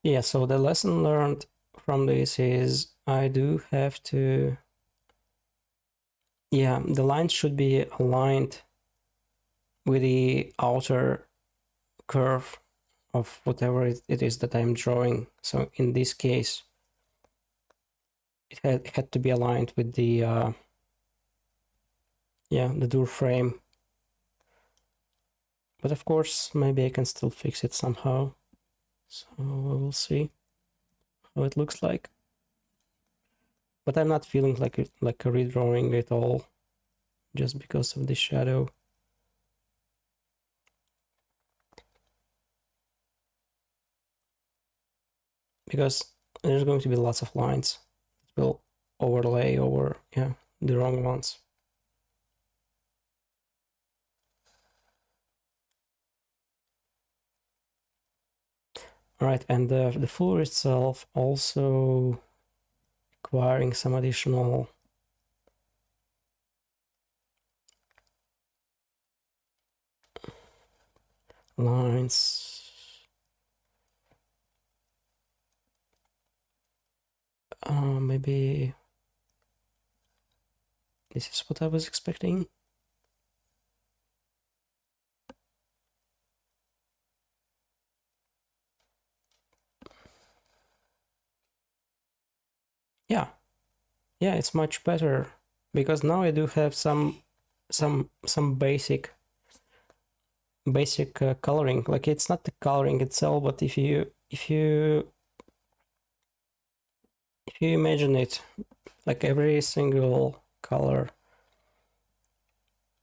Speaker 1: Yeah, so the lesson learned from this is I do have to, yeah, the lines should be aligned with the outer curve of whatever it is that I'm drawing. So in this case, it had to be aligned with the the door frame. But of course, maybe I can still fix it somehow. So we'll see how it looks like. But I'm not feeling like a redrawing at all, just because of the shadow. Because there's going to be lots of lines that will overlay over the wrong ones. All right, and the floor itself also requiring some additional lines. Maybe this is what I was expecting. Yeah, it's much better because now I do have some basic coloring. Like, it's not the coloring itself, but if you imagine it, like every single color,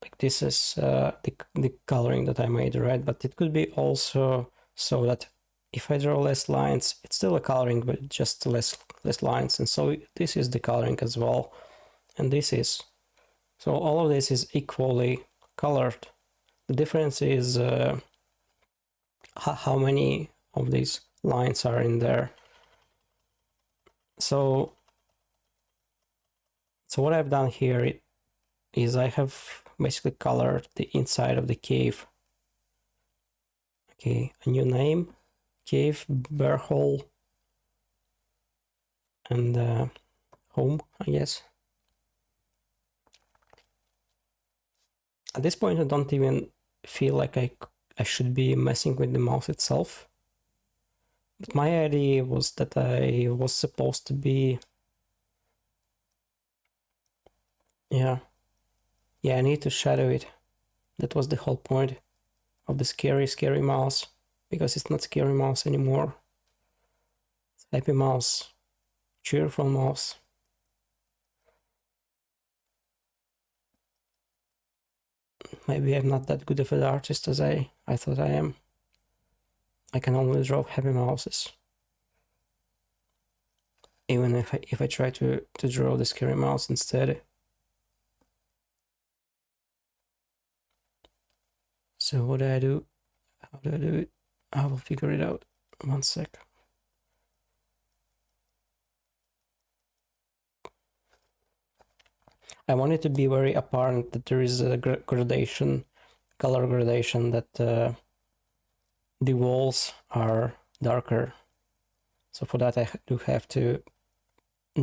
Speaker 1: like this is the coloring that I made, right? But it could be also so that if I draw less lines, it's still a coloring, but just less lines. And so this is the coloring as well, and this is, so all of this is equally colored. The difference is how many of these lines are in there. So what I've done here is I have basically colored the inside of the cave. Okay, a new name, cave, bear hole, and home, I guess. At this point, I don't even feel like I should be messing with the mouse itself. But my idea was that I was supposed to be, I need to shadow it. That was the whole point of the scary mouse, because it's not scary mouse anymore. It's happy mouse, cheerful mouse. Maybe I'm not that good of an artist as I thought I am. I can only draw happy mouses. Even if I try to draw the scary mouse instead. So what do I do? How do I do it? I will figure it out. 1 sec. I want it to be very apparent that there is a gradation, color gradation, that the walls are darker. So for that I do have to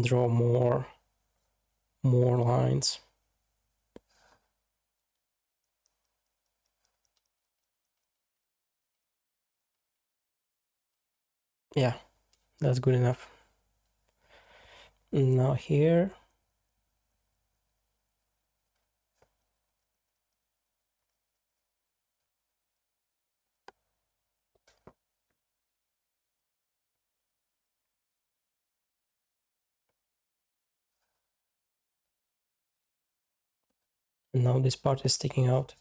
Speaker 1: draw more lines. Yeah, that's good enough. Now here, now this part is sticking out.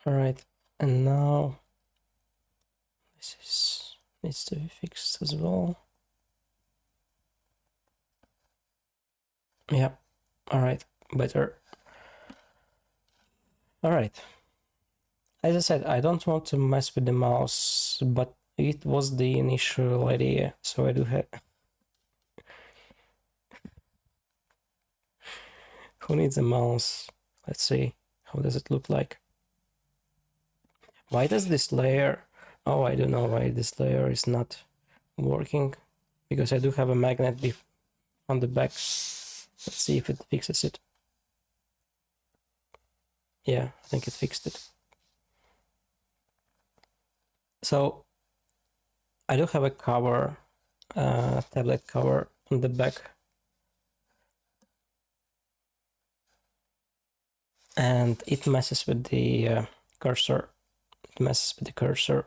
Speaker 1: All right, and now this needs to be fixed as well. Yeah, all right, better. All right. As I said, I don't want to mess with the mouse, but it was the initial idea, so I do have. Who needs a mouse? Let's see. How does it look like? Why does this layer... Oh, I don't know why this layer is not working. Because I do have a magnet on the back. Let's see if it fixes it. Yeah, I think it fixed it. So, I do have a cover, tablet cover on the back. And it messes with the cursor. It messes with the cursor.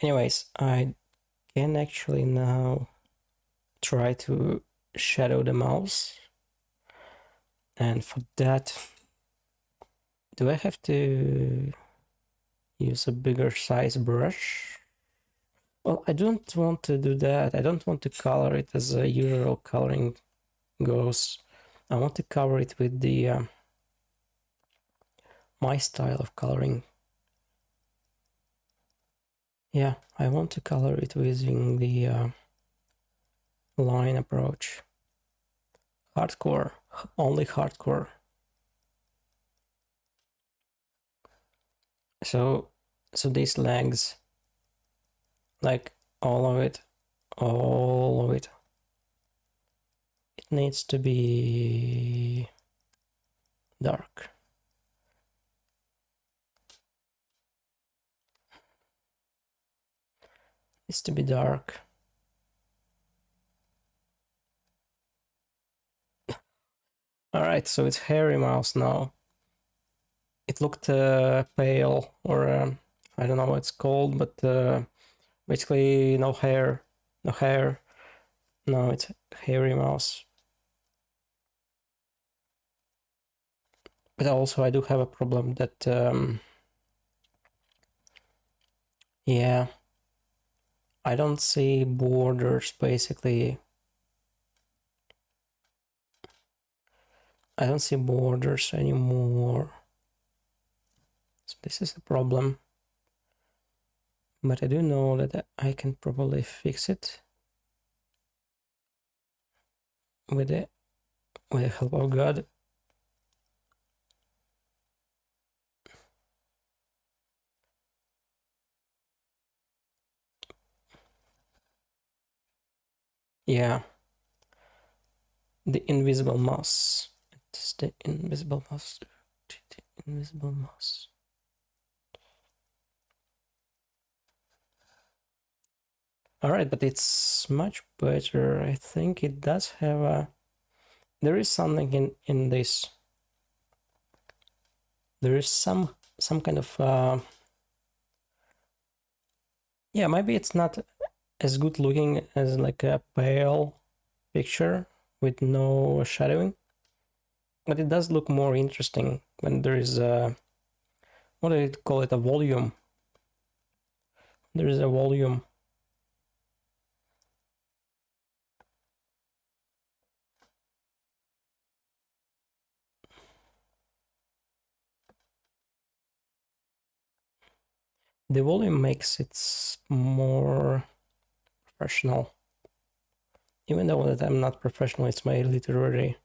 Speaker 1: Anyways, I can actually now try to shadow the mouse. And for that, do I have to use a bigger size brush? Well, I don't want to do that. I don't want to color it as a usual coloring goes. I want to cover it with the my style of coloring. Yeah, I want to color it using the line approach. Hardcore, only hardcore. So these legs, like all of it, it needs to be dark. Needs to be dark. All right, so it's hairy mouse now. It looked pale, or I don't know what it's called, but basically no hair, no hair. No, it's hairy mouse. But also I do have a problem that, yeah, I don't see borders basically. I don't see borders anymore. So this is a problem. But I do know that I can probably fix it with the help of God. Yeah. The invisible mouse. It's the invisible mouse. The invisible mouse. All right, but it's much better. I think it does have a... There is something in this. There is some kind of... yeah, maybe it's not as good looking as like a pale picture with no shadowing. But it does look more interesting when there is a... What do you call it? A volume. There is a volume. The volume makes it more professional. Even though that I'm not professional, it's my literary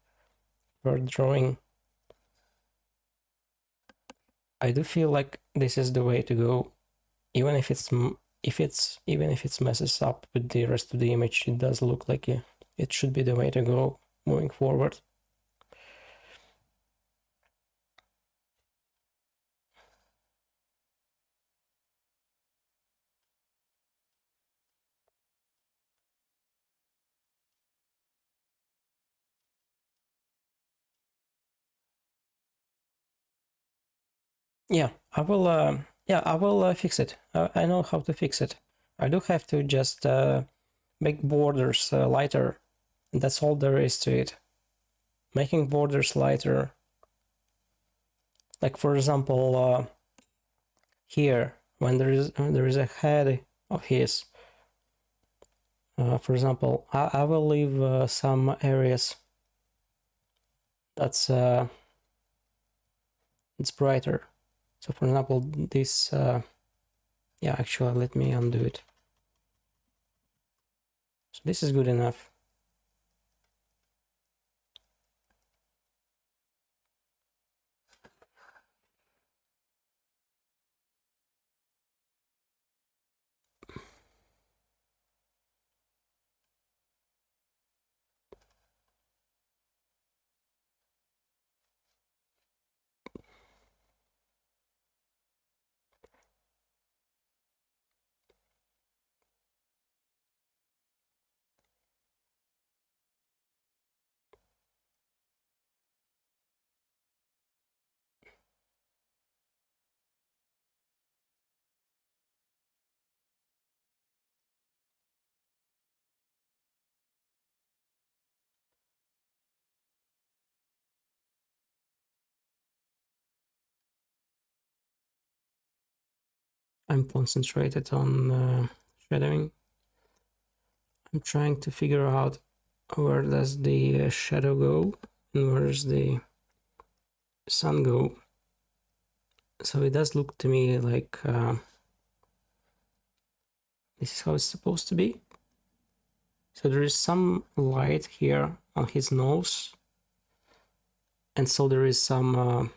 Speaker 1: per drawing. I do feel like this is the way to go, even if it's messes up with the rest of the image. It does look like it should be the way to go moving forward. Yeah, I will. I will fix it. I know how to fix it. I do have to just make borders lighter. And that's all there is to it. Making borders lighter. Like for example, here when there is a head of his. For example, I will leave some areas that's it's brighter. So for example, this. Yeah, actually, let me undo it. So this is good enough. I'm concentrated on shadowing. I'm trying to figure out where does the shadow go and where does the sun go. So it does look to me like this is how it's supposed to be. So there is some light here on his nose, and so there is some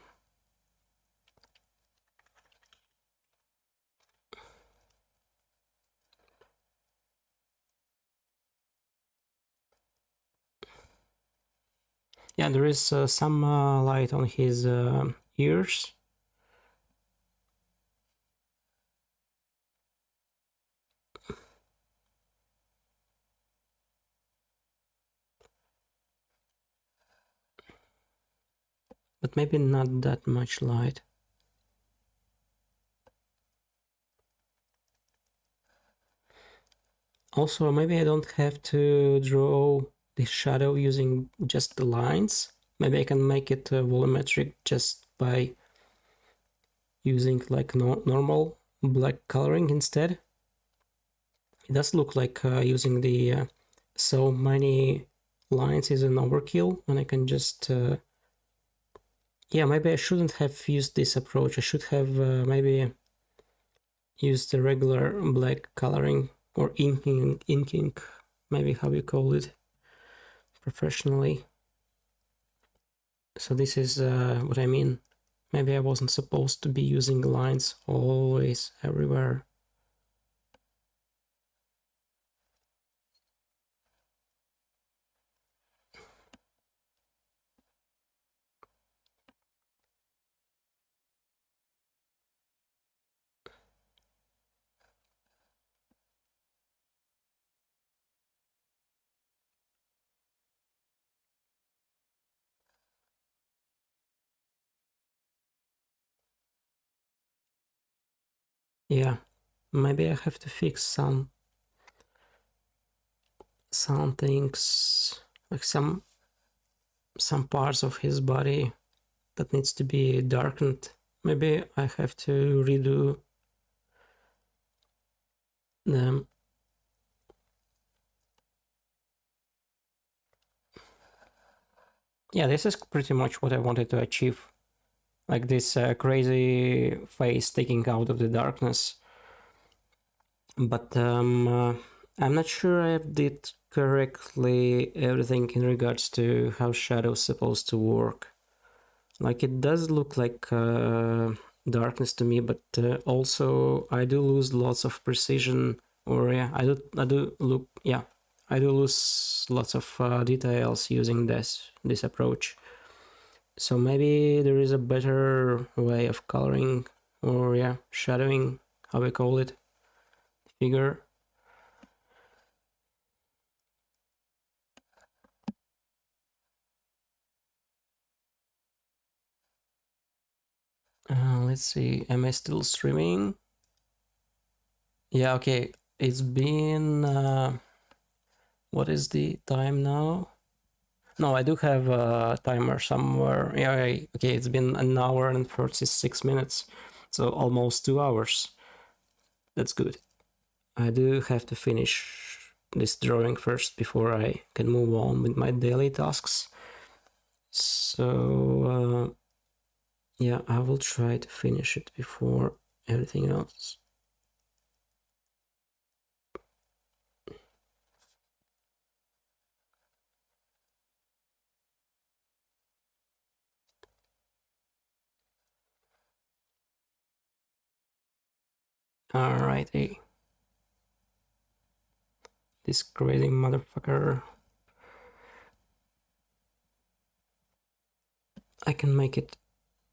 Speaker 1: yeah, there is some light on his ears. But maybe not that much light. Also, maybe I don't have to draw the shadow using just the lines. Maybe I can make it volumetric just by using like normal black coloring instead. It does look like using the so many lines is an overkill, and I can just yeah, maybe I shouldn't have used this approach. I should have maybe used the regular black coloring or inking, maybe how you call it professionally. So this is what I mean. Maybe I wasn't supposed to be using lines always everywhere. Yeah, maybe I have to fix some things, like some parts of his body that needs to be darkened. Maybe I have to redo them. Yeah, this is pretty much what I wanted to achieve. Like this crazy face sticking out of the darkness. But I'm not sure I did correctly everything in regards to how shadow's supposed to work. Like it does look like darkness to me, but also I do lose lots of precision, or yeah, I do lose lots of details using this approach. So maybe there is a better way of coloring, or yeah, shadowing, how we call it, figure. Let's see, am I still streaming? Yeah, okay. It's been what is the time now? No, I do have a timer somewhere. Yeah, okay, it's been an hour and 46 minutes. So almost 2 hours. That's good. I do have to finish this drawing first before I can move on with my daily tasks. So, yeah, I will try to finish it before everything else. Alrighty. This crazy motherfucker. I can make it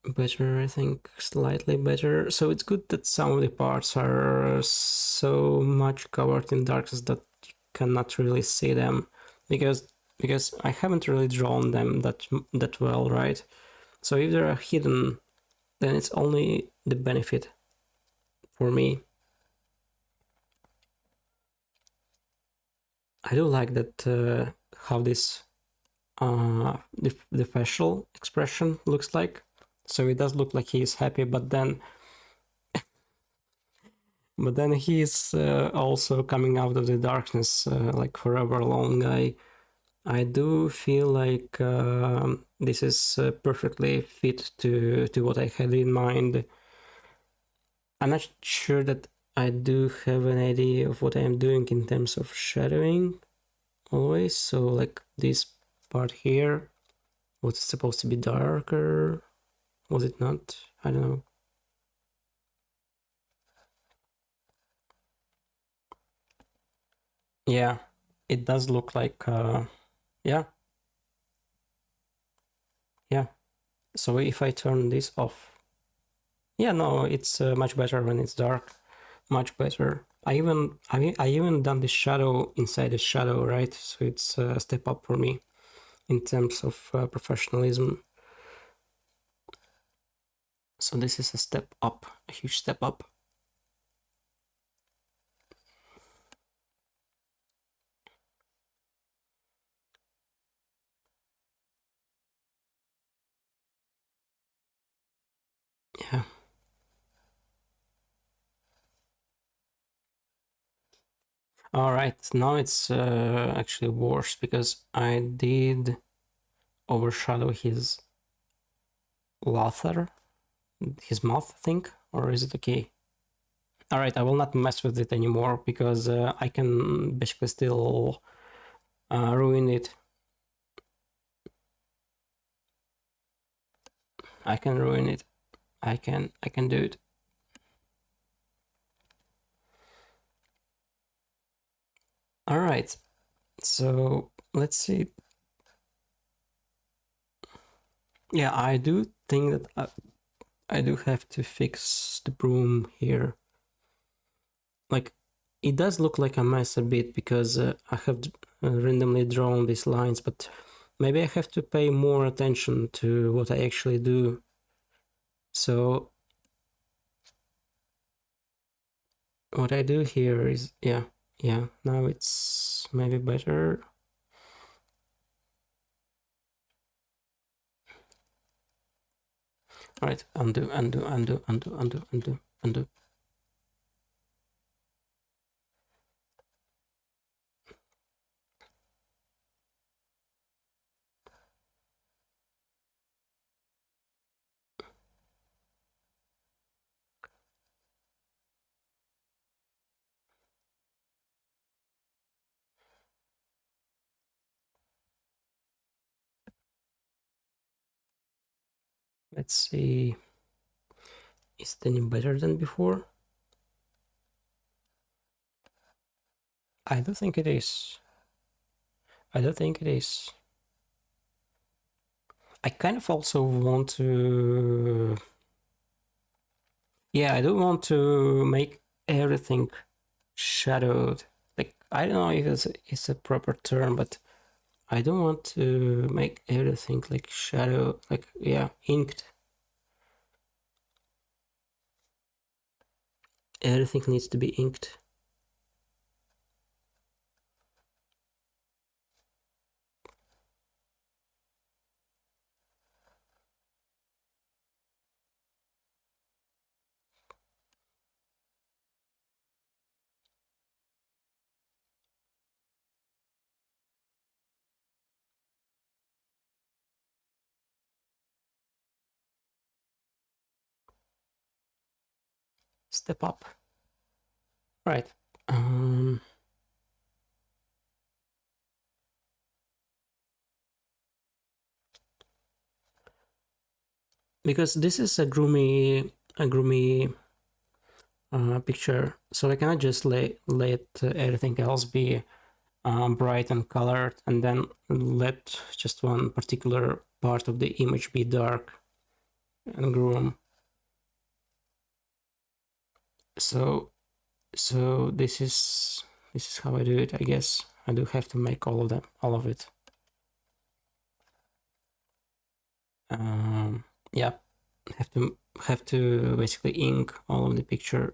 Speaker 1: better, I think, slightly better. So it's good that some of the parts are so much covered in darkness that you cannot really see them, because I haven't really drawn them that well, right? So if they are hidden, then it's only the benefit for me. I do like that how this the facial expression looks like. So it does look like he is happy, but then he's also coming out of the darkness like forever long. I do feel like this is perfectly fit to what I had in mind. I'm not sure that I do have an idea of what I am doing in terms of shadowing always. So like this part here, was it supposed to be darker? Was it not? I don't know. Yeah, it does look like yeah, yeah. So if I turn this off, yeah, no, it's much better when it's dark. Much better. I even done the shadow inside the shadow, right? So it's a step up for me in terms of professionalism. So this is a step up, a huge step up. Yeah. All right. Now it's actually worse because I did overshadow his laughter, his mouth, I think, or is it okay? All right. I will not mess with it anymore because I can basically still ruin it. I can ruin it. I can do it. All right. So let's see. Yeah, I do think that I do have to fix the broom here. Like, it does look like a mess a bit because I have randomly drawn these lines, but maybe I have to pay more attention to what I actually do. So what I do here is, yeah, now it's maybe better. All right, undo, undo, undo, undo, undo, undo, undo. Let's see. Is it any better than before? I don't think it is. I don't think it is. I kind of also want to... Yeah, I don't want to make everything shadowed. Like, I don't know if it's a proper term, but I don't want to make everything like shadow, like, yeah, inked. Everything needs to be inked. Step up. Right. Because this is a groomy picture, so I cannot just let everything else be bright and colored, and then let just one particular part of the image be dark and groom. So this is how I do it, I guess. I do have to make all of it. Yeah, have to basically ink all of the picture.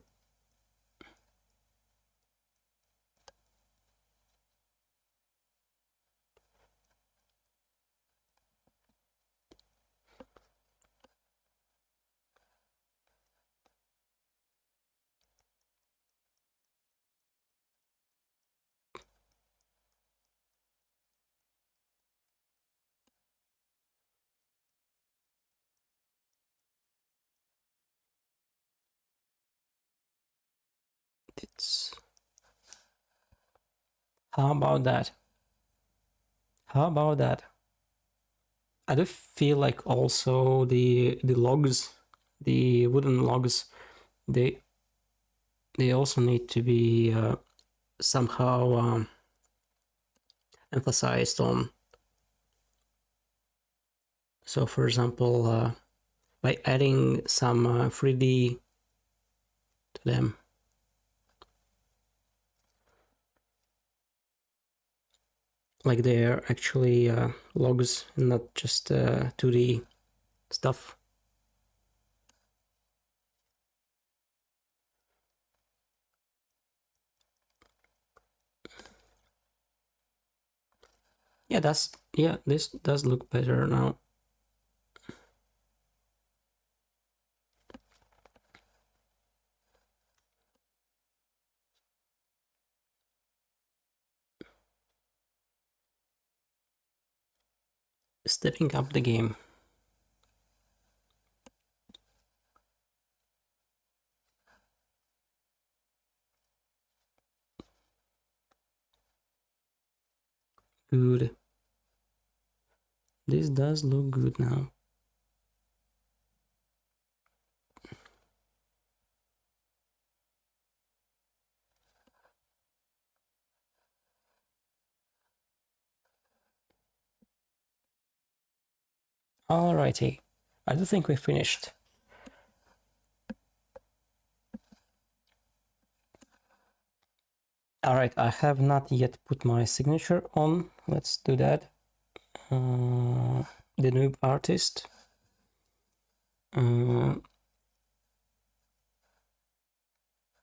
Speaker 1: It's How about that? How about that? I do feel like also the logs, the wooden logs, they also need to be somehow emphasized on. So, for example, by adding some 3D to them. Like they're actually logs, not just 2D stuff. Yeah, this does look better now. Stepping up the game. Good. This does look good now. Alrighty, I do think we finished. Alright, I have not yet put my signature on. Let's do that. The NoobArtist.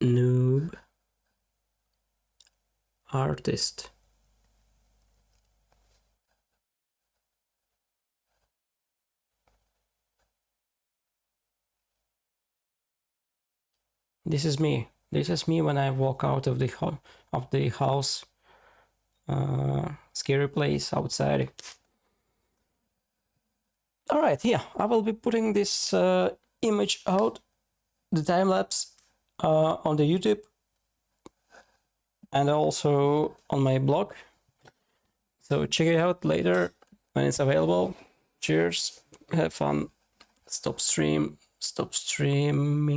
Speaker 1: NoobArtist. This is me. This is me when I walk out of the house. Scary place outside. All right, yeah, I will be putting this image out, the time lapse, on the YouTube and also on my blog. So check it out later when it's available. Cheers, have fun. Stop streaming.